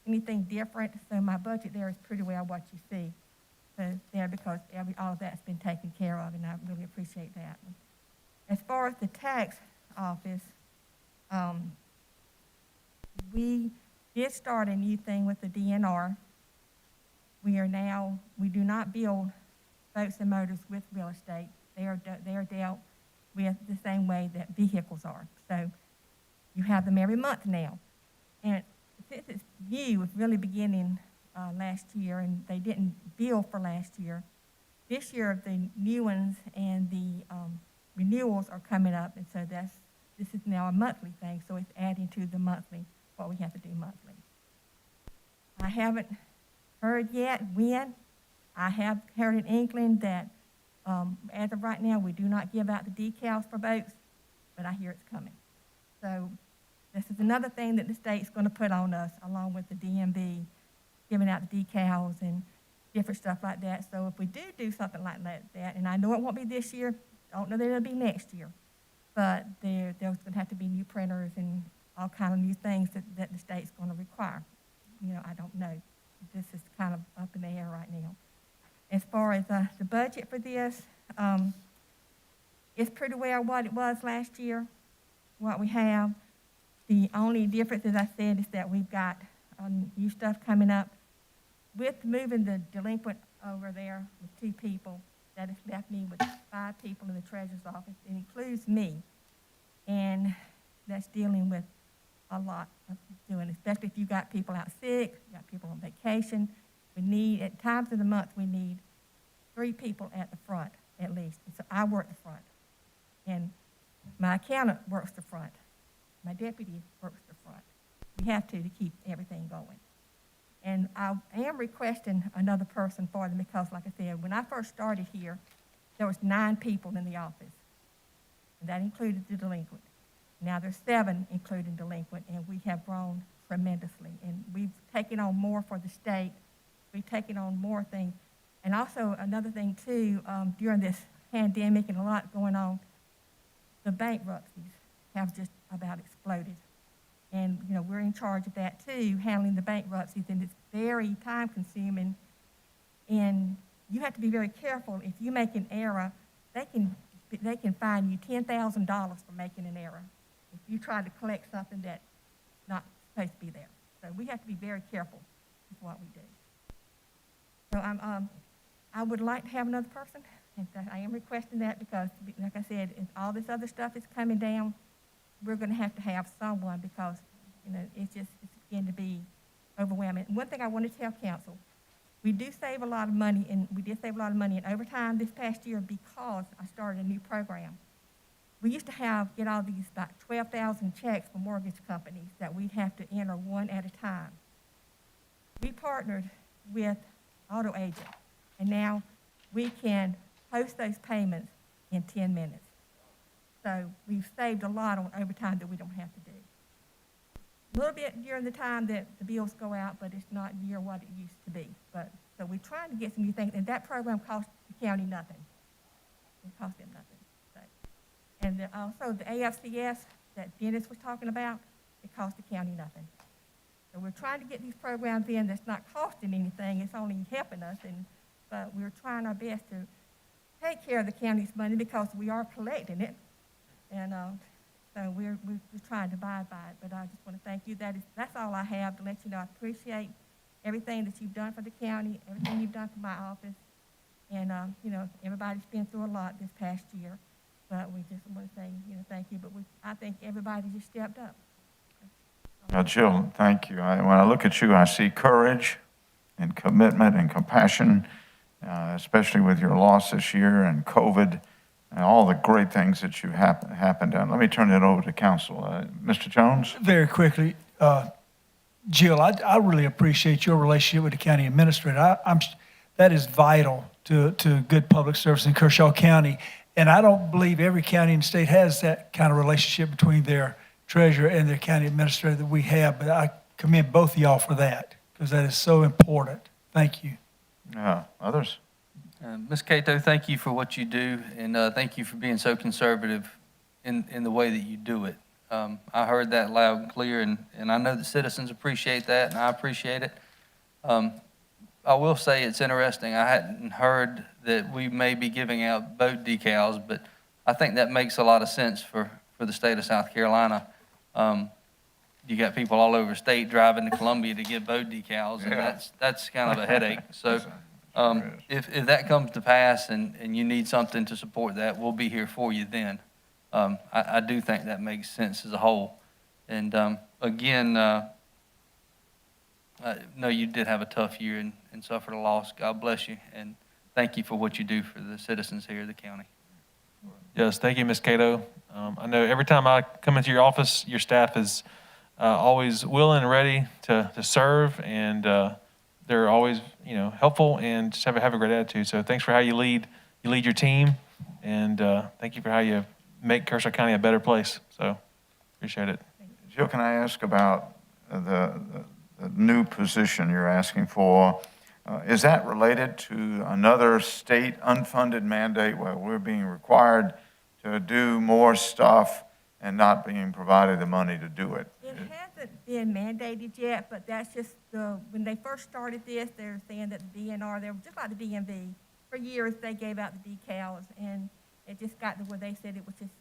anything different, so my budget there is pretty well what you see. So there, because all of that's been taken care of, and I really appreciate that. As far as the tax office, we did start a new thing with the DNR. We do not bill boats and motors with real estate. They are dealt with the same way that vehicles are. So you have them every month now. And since it's new, it's really beginning last year, and they didn't bill for last year. This year, the new ones and the renewals are coming up, and so this is now a monthly thing, so it's adding to the monthly, what we have to do monthly. I haven't heard yet when. I have heard an inkling that as of right now, we do not give out the decals for boats, but I hear it's coming. So this is another thing that the state's going to put on us, along with the DMV, giving out the decals and different stuff like that. So if we do something like that, and I know it won't be this year, don't know that it'll be next year, but there's going to have to be new printers and all kind of new things that the state's going to require. I don't know. This is kind of up in the air right now. As far as the budget for this, it's pretty well what it was last year, what we have. The only difference, as I said, is that we've got new stuff coming up. With moving the delinquent over there with 2 people, that has left me with 5 people in the treasurer's office. It includes me, and that's dealing with a lot of doing, especially if you got people out sick, you got people on vacation. We need, at times of the month, we need 3 people at the front at least. And so I work the front, and my accountant works the front. My deputy works the front. We have to keep everything going. And I am requesting another person for them because, like I said, when I first started here, there was 9 people in the office, and that included the delinquent. Now there's 7, including delinquent, and we have grown tremendously. And we've taken on more for the state. We've taken on more things. And also another thing too, during this pandemic and a lot going on, the bankruptcies have just about exploded. And, we're in charge of that too, handling the bankruptcies, and it's very time consuming. And you have to be very careful. If you make an error, they can fine you $10,000 for making an error if you try to collect something that's not supposed to be there. So we have to be very careful with what we do. So I would like to have another person. And I am requesting that because, like I said, if all this other stuff is coming down, we're going to have someone because, it's beginning to be overwhelming. One thing I want to tell council, We do save a lot of money, and we did save a lot of money in overtime this past year because I started a new program. We used to get all these about 12,000 checks from mortgage companies that we'd have to enter one at a time. We partnered with Auto Agent, and now we can post those payments in 10 minutes. So we've saved a lot on overtime that we don't have to do. A little bit during the time that the bills go out, but it's not near what it used to be. So we're trying to get some new things, and that program cost the county nothing. It cost them nothing. So, and also the AFCS that Dennis was talking about, it cost the county nothing. So we're trying to get these programs in that's not costing anything, it's only helping us, but we're trying our best to take care of the county's money because we are collecting it. And so we're trying to abide by it. But I just want to thank you. That's all I have to let you know. I appreciate everything that you've done for the county, everything you've done for my office. And, everybody's been through a lot this past year. But we just want to say, thank you. But I think everybody just stepped up. Jill, thank you. When I look at you, I see courage and commitment and compassion, especially with your loss this year and COVID and all the great things that you happened on. Let me turn it over to council. Mr. Jones? Very quickly, Jill, I really appreciate your relationship with the county administrator. That is vital to good public service in Kershaw County. And I don't believe every county in the state has that kind of relationship between their treasurer and their county administrator that we have. But I commend both of y'all for that because that is so important. Thank you. Others? Ms. Cato, thank you for what you do, and thank you for being so conservative in the way that you do it. I heard that loud and clear, and I know the citizens appreciate that, and I appreciate it. I will say it's interesting. I hadn't heard that we may be giving out boat decals, but I think that makes a lot of sense for the state of South Carolina. You got people all over state driving to Columbia to get boat decals, and that's kind of a headache. So if that comes to pass and you need something to support that, we'll be here for you then. I do think that makes sense as a whole. And again, no, you did have a tough year and suffered a loss. God bless you, and thank you for what you do for the citizens here of the county. Yes, thank you, Ms. Cato. I know every time I come into your office, your staff is always willing and ready to serve, and they're always, helpful and just have a great attitude. So thanks for how you lead your team, and thank you for how you make Kershaw County a better place. So appreciate it. Jill, can I ask about the new position you're asking for? Is that related to another state unfunded mandate where we're being required to do more stuff and not being provided the money to do it? It hasn't been mandated yet, but that's just when they first started this, they were saying that the DNR, they were just like the DMV. For years, they gave out the decals, and it just got to where they said it was just,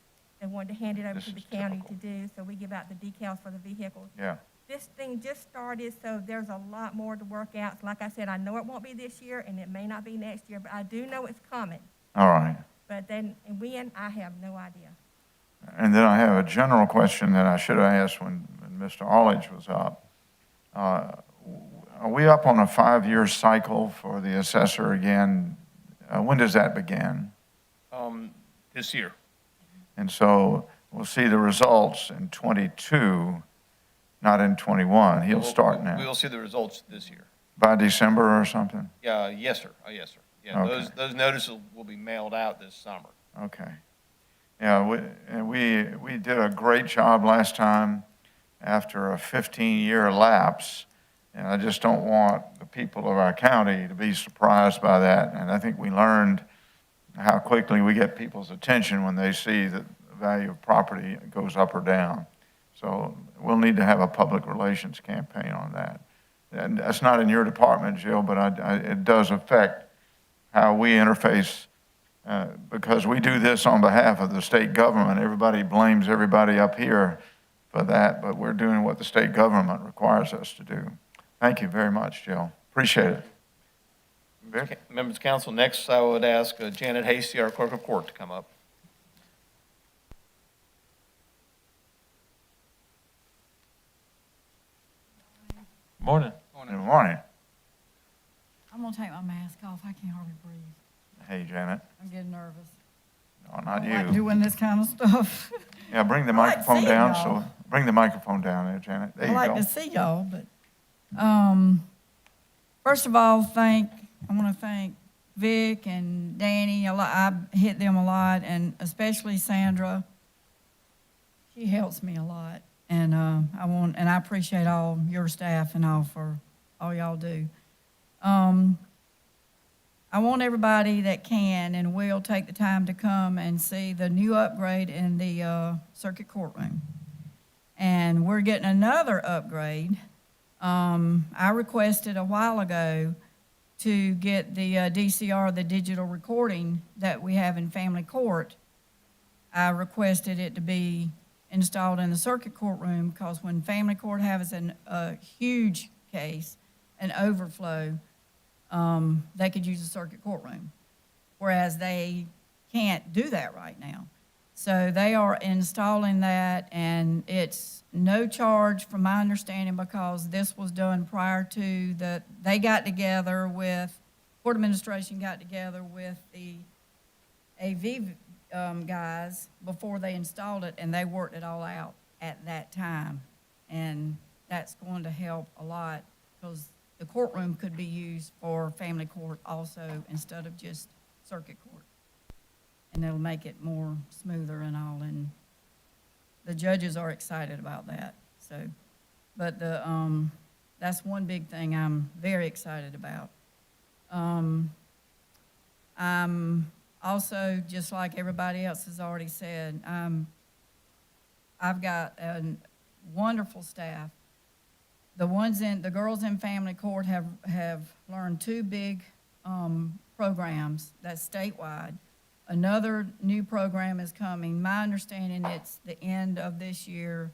they wanted to hand it over to the county to do, so we give out the decals for the vehicles. Yeah. This thing just started, so there's a lot more to work out. So like I said, I know it won't be this year, and it may not be next year, but I do know it's coming. All right. But then, and when, I have no idea. And then I have a general question that I should have asked when Mr. Arledge was up. Are we up on a 5-year cycle for the assessor again? When does that begin? This year. And so we'll see the results in 22, not in 21. He'll start now. We'll see the results this year. By December or something? Yes, sir. Oh, yes, sir. Yeah, Okay. those notices will be mailed out this summer. Okay. Yeah, we did a great job last time after a 15-year lapse, and I just don't want the people of our county to be surprised by that. And I think we learned how quickly we get people's attention when they see that the value of property goes up or down. So we'll need to have a public relations campaign on that. And that's not in your department, Jill, but it does affect how we interface because we do this on behalf of the state government. Everybody blames everybody up here for that, but we're doing what the state government requires us to do. Thank you very much, Jill. Appreciate it. Vic? Members of council, next I would ask Janet Hasty, our clerk of court, to come up. Morning. Good morning. I'm going gonna take my mask off. I can't hardly breathe. Hey, Janet. I'm getting nervous. No, I not don't like you. doing this kind of stuff. Yeah, bring the I like microphone seeing down, y'all. so, bring the microphone down there, Janet. There I you like go. to see y'all, but, first of all, I want to thank Vic and Danny. I hit them a lot, and especially Sandra. She helps me a lot, and I appreciate all your staff and all for all y'all do. I want everybody that can and will take the time to come and see the new upgrade in the circuit courtroom. And we're getting another upgrade. I requested a while ago to get the DCR, the digital recording that we have in family court. I requested it to be installed in the circuit courtroom because when family court has a huge case, an overflow, they could use a circuit courtroom, whereas they can't do that right now. So they are installing that, and it's no charge from my understanding because this was done prior to they got together with, court administration got together with the AV guys before they installed it, and they worked it all out at that time. And that's going to help a lot because the courtroom could be used for family court also instead of just circuit court. And it'll make it more smoother and all, and the judges are excited about that. So, but that's one big thing I'm very excited about. I'm also, just like everybody else has already said, I've got a wonderful staff. The girls in family court have learned 2 big programs that's statewide. Another new program is coming. My understanding, it's the end of this year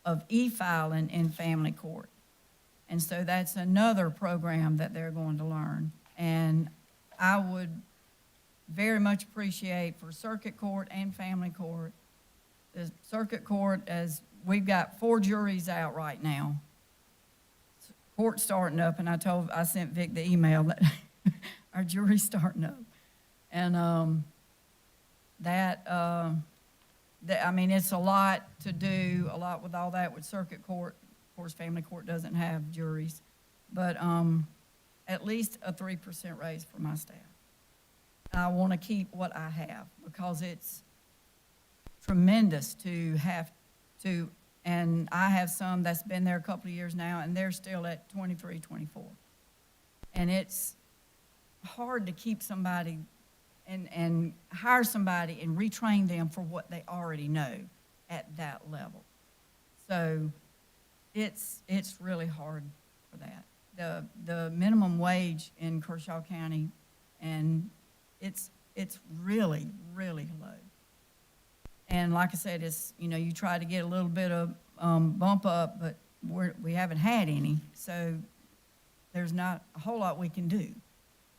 of e-filing in family court. And so that's another program that they're going to learn. And I would very much appreciate for circuit court and family court, the circuit court, as we've got 4 juries out right now. Court's starting up, and I sent Vic the email that our jury's starting up. And I mean, it's a lot to do, a lot with all that with circuit court. Of course, family court doesn't have juries, but at least a 3% raise for my staff. I want to keep what I have because it's tremendous to have to, and I have some that's been there a couple of years now, and they're still at 23, 24. And it's hard to keep somebody and hire somebody and retrain them for what they already know at that level. So it's really hard for that. The minimum wage in Kershaw County, and it's really, really low. And like I said, you try to get a little bit of bump up, but we haven't had any. So there's not a whole lot we can do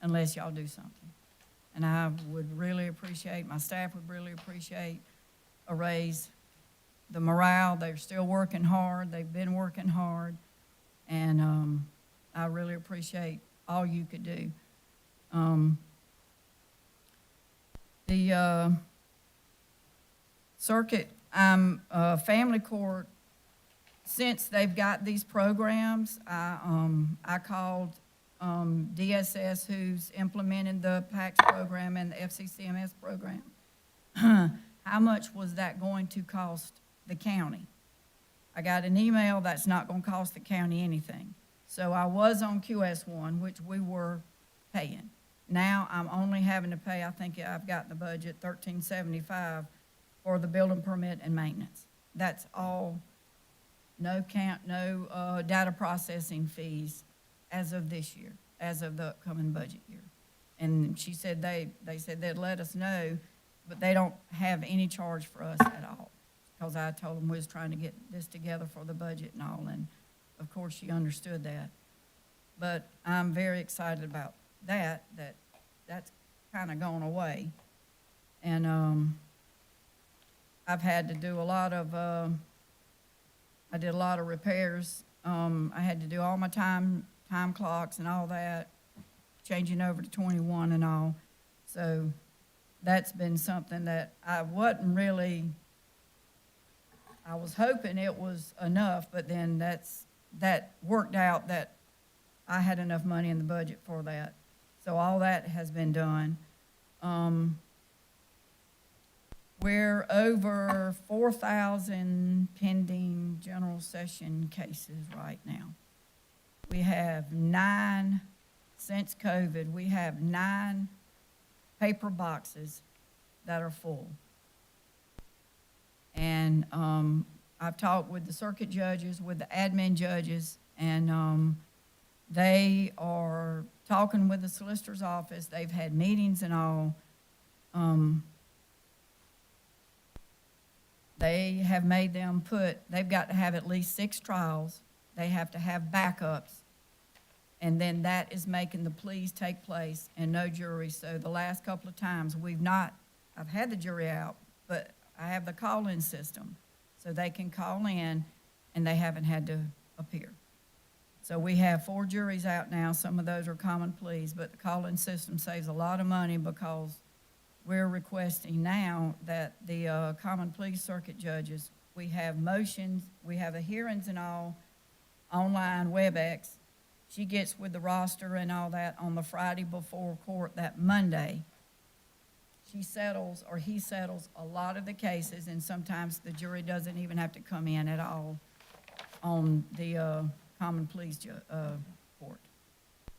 unless y'all do something. And I would really appreciate, my staff would really appreciate a raise. The morale, they're still working hard. They've been working hard. And I really appreciate all you could do. The circuit, family court, since they've got these programs, I called DSS, who's implementing the PACS program and the FCCMS program. How much was that going to cost the county? I got an email that's not going to cost the county anything. So I was on QS1, which we were paying. Now I'm only having to pay, I think I've got in the budget, $13.75 for the building permit and maintenance. That's all, no data processing fees as of this year, as of the upcoming budget year. And she said they said they'd let us know, but they don't have any charge for us at all. Because I told them we was trying to get this together for the budget and all, and of course she understood that. But I'm very excited about that's kind of gone away. And I've had to do a lot of, I did a lot of repairs. I had to do all my time clocks and all that. changing over to 21 and all. So that's been something that I wasn't really, I was hoping it was enough, but then that worked out that I had enough money in the budget for that. So all that has been done. We're over 4,000 pending general session cases right now. We have 9, since COVID, we have 9 paper boxes that are full. And I've talked with the circuit judges, with the admin judges, and they are talking with the solicitor's office. They've had meetings and all. They have made them they've got to have at least 6 trials. They have to have backups. And then that is making the pleas take place and no jury. So the last couple of times, I've had the jury out, but I have the call-in system. So they can call in and they haven't had to appear. So we have 4 juries out now. Some of those are common pleas, but the call-in system saves a lot of money because we're requesting now that the common pleas circuit judges, we have motions, we have the hearings and all, online WebEx. She gets with the roster and all that on the Friday before court that Monday. She settles, or he settles, a lot of the cases, and sometimes the jury doesn't even have to come in at all on the common pleas court.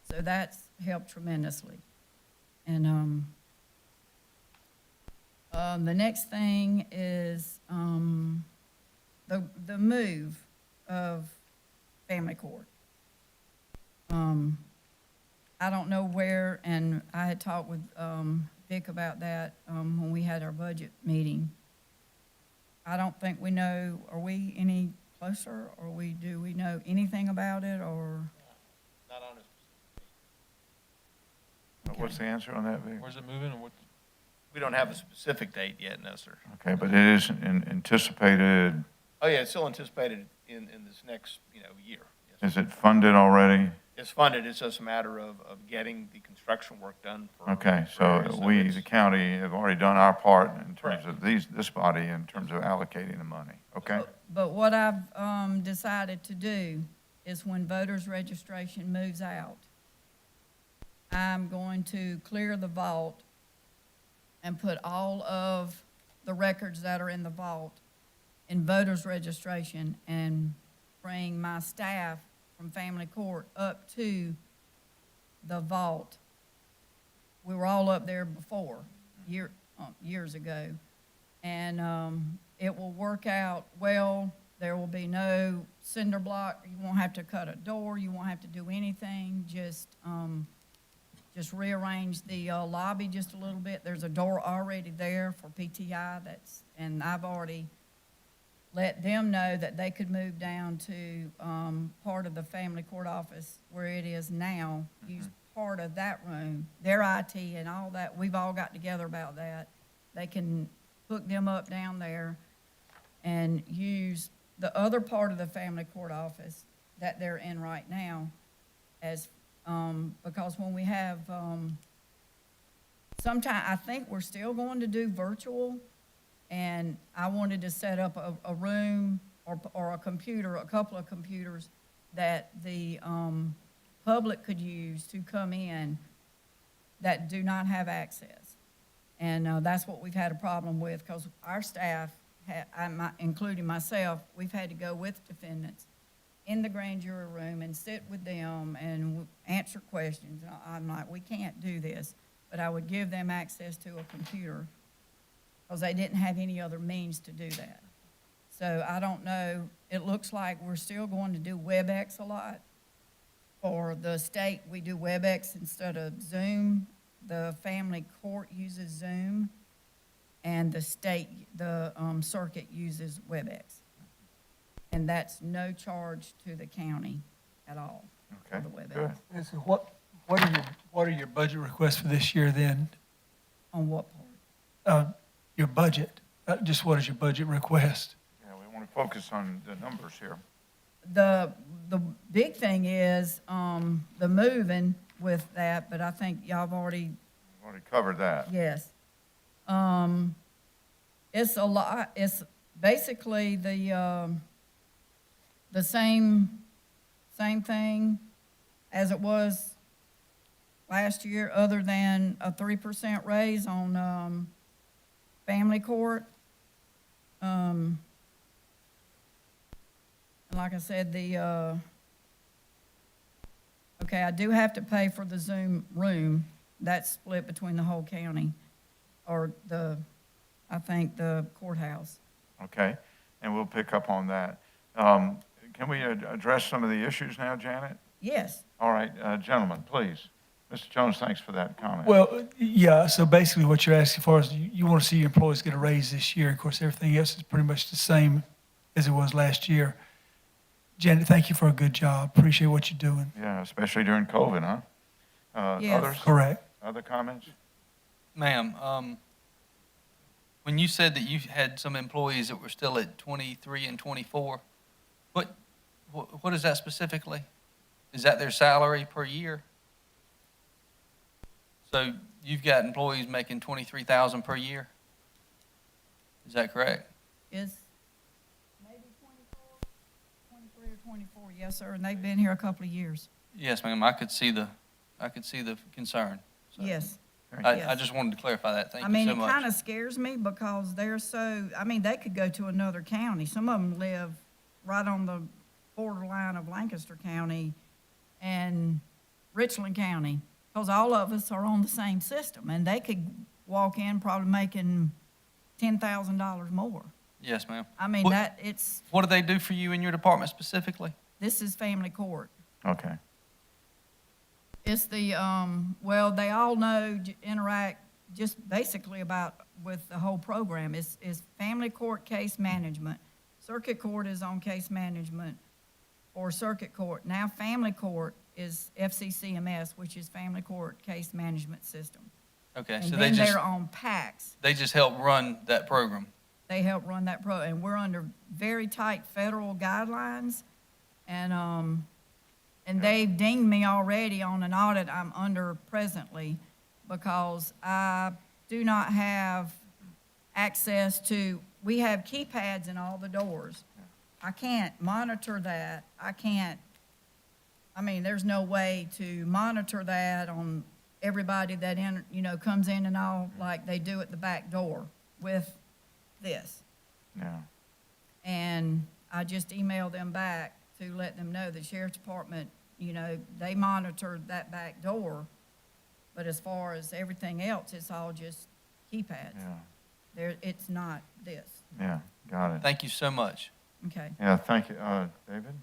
So that's helped tremendously. And the next thing is the move of family court. I don't know where, and I had talked with Vic about that when we had our budget meeting. I don't think we know, are we any closer, or do we know anything about it, or? Not on it. What's the answer on that, Vic? Where's it moving and what? We don't have a specific date yet, no, sir. Okay, but it is anticipated, Oh, yeah, it's still anticipated in this next, year. Yes. is it funded already? It's funded, it's just a matter of getting the construction work done for. Okay, for so areas. we, it's- the county, have already done our part in terms Correct. of this body, in terms of allocating the money, okay? But what I've decided to do is when voters registration moves out, I'm going to clear the vault and put all of the records that are in the vault in voters registration and bring my staff from family court up to the vault. We were all up there before, years ago. And it will work out well. There will be no cinder block. You won't have to cut a door. You won't have to do anything. Just rearrange the lobby just a little bit. There's a door already there for PTI and I've already let them know that they could move down to part of the family court office where it is now, use part of that room, their IT and all that. We've all got together about that. They can hook them up down there and use the other part of the family court office that they're in right now as, because when we have, sometime, I think we're still going to do virtual, and I wanted to set up a room or a computer, a couple of computers that the public could use to come in that do not have access. And that's what we've had a problem with, because our staff, including myself, we've had to go with defendants in the grand jury room and sit with them and answer questions. I'm like, we can't do this, but I would give them access to a computer because they didn't have any other means to do that. So I don't know, it looks like we're still going to do WebEx a lot. For the state, we do WebEx instead of Zoom. The family court uses Zoom, and the state, the circuit uses WebEx. And that's no charge to the county at all for Okay, the WebEx. good. And so what are your budget requests for this year then? On what part? Your budget, just what is your budget request? Yeah, we want to focus on the numbers here. The big thing is the moving, with that, but I think y'all have already, Already covered that. yes. It's a lot, it's basically the same thing as it was last year, other than a 3% raise on, family court. And like I said, okay, I do have to pay for the Zoom room. That's split between the whole county, or I think the courthouse. Okay, and we'll pick up on that. Can we address some of the issues now, Janet? Yes, All right, gentlemen, please. Mr. Jones, thanks for that comment. Well, yeah, so basically what you're asking for is you want to see your employees get a raise this year. Of course, everything else is pretty much the same as it was last year. Janet, thank you for a good job. Appreciate what you're doing. Yeah, especially during COVID, huh? Yes. Others? Correct. Other comments? Ma'am, when you said that you had some employees that were still at 23 and 24, what is that specifically? Is that their salary per year? So you've got employees making 23,000 per year? Is that correct? it's maybe 23 or 24, yes, sir, and they've been here a couple of years. Yes, ma'am, I could see the concern. So Yes. I yes. just wanted to clarify that. Thank I you mean, so it much. kind of scares me because they're so, I mean, they could go to another county. Some of them live right on the borderline of Lancaster County and Richland County, because all of us are on the same system, and they could walk in probably making $10,000 more. Yes, ma'am. I mean, What- it's, What do they do for you in your department specifically? this is family court. Okay. It's the, well, they all know, interact just basically with the whole program. It's family court case management. Circuit court is on case management or circuit court. Now family court is FCCMS, which is Family Court Case Management System. Okay, And so they then just, they're on PACS. they just help run that program. They help run that and we're under very tight federal guidelines. And they've dinged me already on an audit I'm under presently because I do not have access to, we have keypads in all the doors. I can't monitor that. I mean, there's no way to monitor that on everybody that comes in and all like they do at the back door with this. Yeah. And I just emailed them back to let them know the sheriff's department, they monitor that back door. But as far as everything else, it's all just keypads. Yeah. It's not this. Yeah. Got it. Thank you so much. Okay. Yeah. Thank you, David.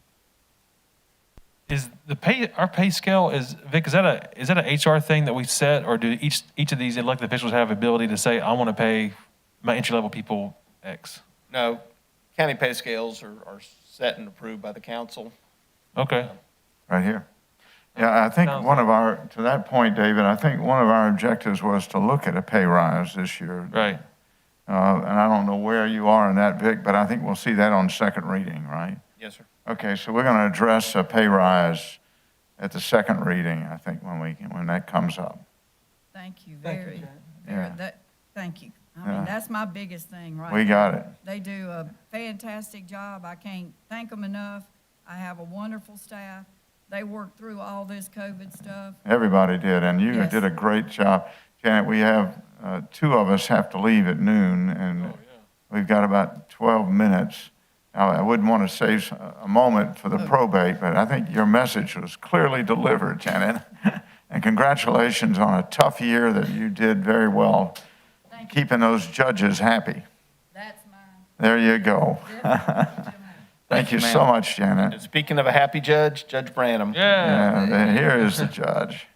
Is our pay scale, Vic, is that a HR thing that we set, or do each of these elected officials have ability to say, I want to pay my entry-level people X? No, county pay scales are set and approved by the council. Okay. Right here. Yeah, I think to that point, David, I think one of our objectives was to look at a pay rise this year. Right. And I don't know where you are in that, Vic, but I think we'll see that on second reading, right? Yes, sir. Okay, so we're going to address a pay rise at the second reading, I think, when that comes up. Thank you Thank you, very, Janet. Yeah. thank you. I Yeah. mean, that's my biggest thing right now. We got it. They do a fantastic job. I can't thank them enough. I have a wonderful staff. They worked through all this COVID stuff. Everybody did, and you Yes. did a great job. Janet, we have, two of us have to leave at noon, and we've got about 12 minutes. Now, I wouldn't want to save a moment for the probate, but I think your message was clearly delivered, Janet. And congratulations on a tough year that you did very well, Thank you. keeping those judges happy. That's my, There you go. definitely. Thank you you, so ma'am. much, Janet. And speaking of a happy judge, Judge Branham. Yeah. Yeah, here is the judge.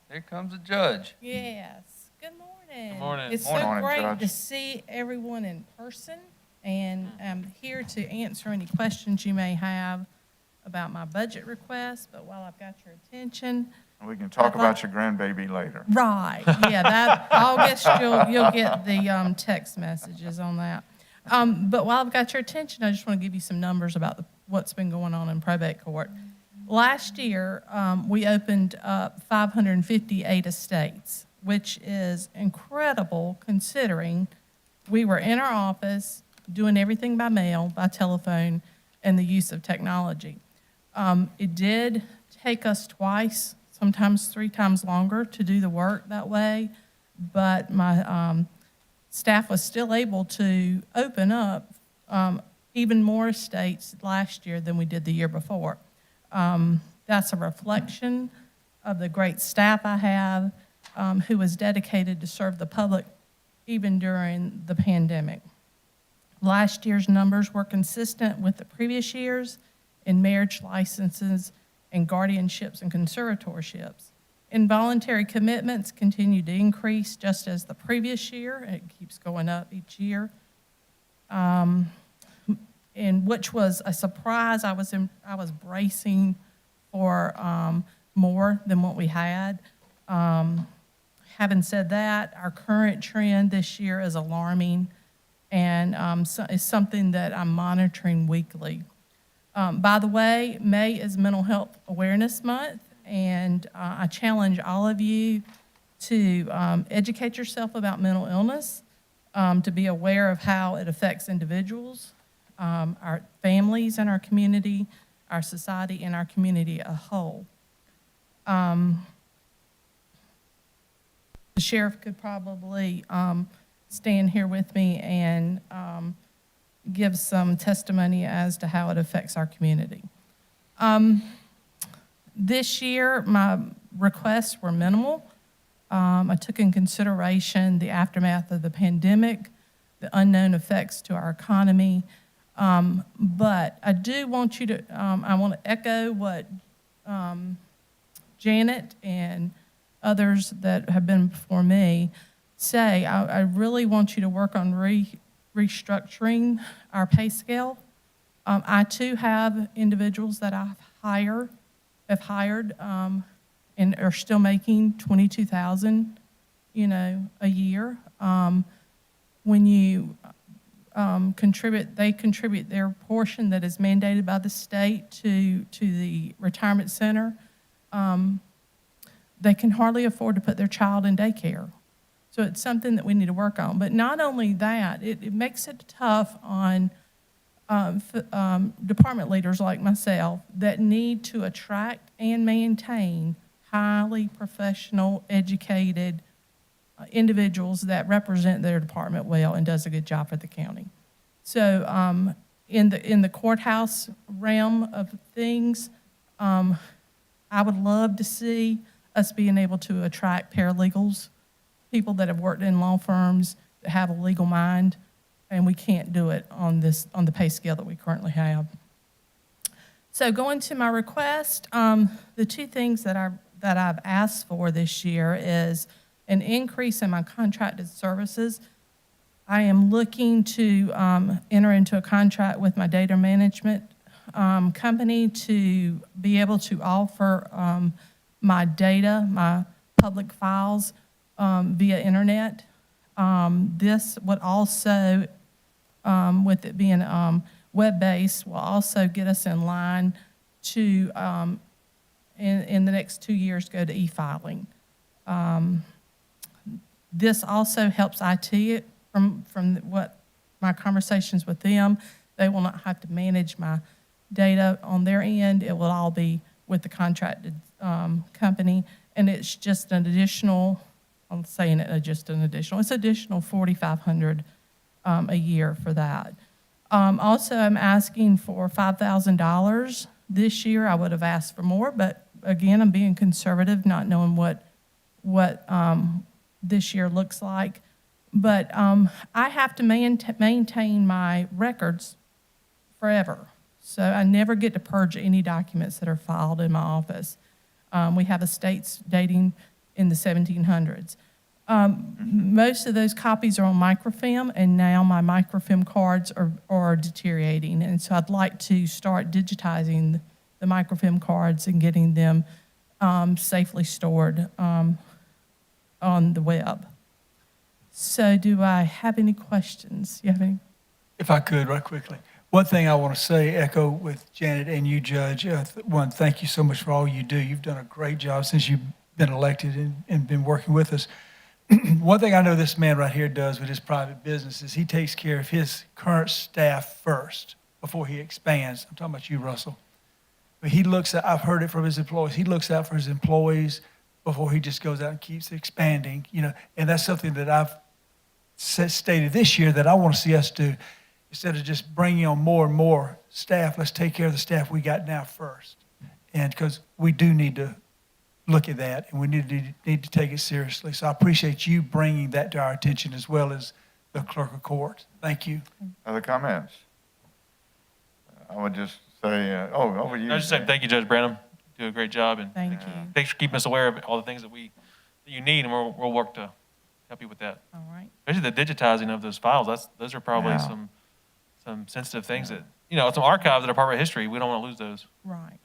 Here comes the judge. Yes. Good morning. Good morning. It's Morning, so great Judge. to see everyone in person, and I'm here to answer any questions you may have about my budget request. But while I've got your attention, We can talk I'd like- about your grandbaby later. right? Yeah, that August you'll get the text messages on that. But while I've got your attention, I just want to give you some numbers about what's been going on in probate court. Last year, we opened up 558 estates, which is incredible considering we were in our office doing everything by mail, by telephone, and the use of technology. It did take us twice, sometimes 3 times longer to do the work that way, but my staff was still able to open up even more estates last year than we did the year before. That's a reflection of the great staff I have who was dedicated to serve the public even during the pandemic. Last year's numbers were consistent with the previous years in marriage licenses and guardianships and conservatorships. Involuntary commitments continue to increase just as the previous year. It keeps going up each year. And which was a surprise. I was bracing for more than what we had. Having said that, our current trend this year is alarming and is something that I'm monitoring weekly. By the way, May is Mental Health Awareness Month, and I challenge all of you to educate yourself about mental illness, to be aware of how it affects individuals, our families in our community, our society, and our community as a whole. The sheriff could probably stand here with me and give some testimony as to how it affects our community. This year, my requests were minimal. I took in consideration the aftermath of the pandemic, the unknown effects to our economy, but I do want you to, I want to echo what Janet and others that have been before me say. I really want you to work on restructuring our pay scale. I too have individuals that have hired and are still making $22,000, a year. When you they contribute their portion that is mandated by the state to the retirement center. They can hardly afford to put their child in daycare. So it's something that we need to work on. But not only that, it makes it tough on department leaders like myself that need to attract and maintain highly professional, educated individuals that represent their department well and does a good job for the county. So in the courthouse realm of things, I would love to see us being able to attract paralegals, people that have worked in law firms that have a legal mind, and we can't do it on the pay scale that we currently have. So going to my request, the 2 things that I've asked for this year is an increase in my contracted services. I am looking to enter into a contract with my data management company to be able to offer my data, my public files via internet. This would also, with it being web-based, will also get us in line to, in the next 2 years, go to e-filing. This also helps IT from what my conversations with them. They will not have to manage my data on their end. It will all be with the contracted company, and it's just an additional, I'm saying it just an additional, it's additional $4,500 a year for that. Also, I'm asking for $5,000 this year. I would have asked for more, but again, I'm being conservative, not knowing what this year looks like. But I have to maintain my records forever. So I never get to purge any documents that are filed in my office. We have estates dating in the 1700s. Most of those copies are on microfilm, and now my microfilm cards are deteriorating. And so I'd like to start digitizing the microfilm cards and getting them safely stored on the web. So do I have any questions? You have any? If I could, right quickly. One thing I want to say, echo with Janet and you, Judge. One, thank you so much for all you do. You've done a great job since you've been elected and been working with us. One thing I know this man right here does with his private business is he takes care of his current staff first before he expands. I'm talking about you, Russell. But he looks at, I've heard it from his employees, he looks out for his employees before he just goes out and keeps expanding, and that's something that I've stated this year that I want to see us do. Instead of just bringing on more and more staff, let's take care of the staff we got now first. And because we do need to look at that, and we need to take it seriously. So I appreciate you bringing that to our attention as well as the clerk of court. Thank you. Other comments? I would just say, over to you. I was just saying, thank you, Judge Branham. You do a great job, and Thank you. thanks for keeping us aware of all the things that you need, and we'll work to help you with that. All right. Especially the digitizing of those files. Those are probably Yeah. some sensitive things that, some archives that are part of history. We don't want to lose those. Right.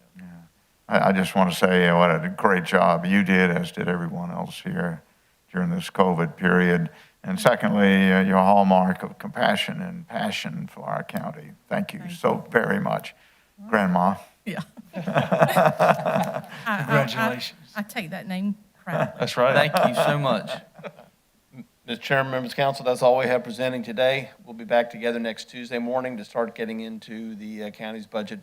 I just want to say what a great job you did, as did everyone else here during this COVID period. And secondly, your hallmark of compassion and passion for our county. Thank you so very much. Grandma. Yeah. Congratulations. I take that name proudly. That's right. Thank you so much. Mr. Chairman, members of council, that's all we have presenting today. We'll be back together next Tuesday morning to start getting into the county's budget.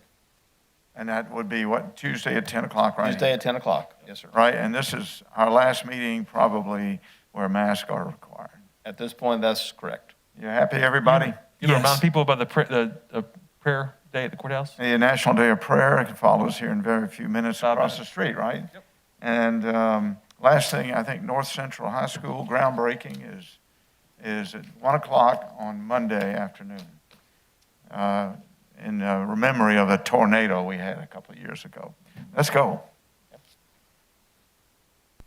And that would be what, Tuesday at 10 o'clock, right? Tuesday at 10 o'clock. Yes, sir. Right, and this is our last meeting probably where masks are required. At this point, that's correct. You happy, everybody? You want to remind people about the prayer day at the courthouse? The National Day of Prayer follows here in very few minutes 5 across minutes. the street, right? Yep. And last thing, I think North Central High School groundbreaking is at 1 o'clock on Monday afternoon, in memory of a tornado we had a couple of years ago. Let's go.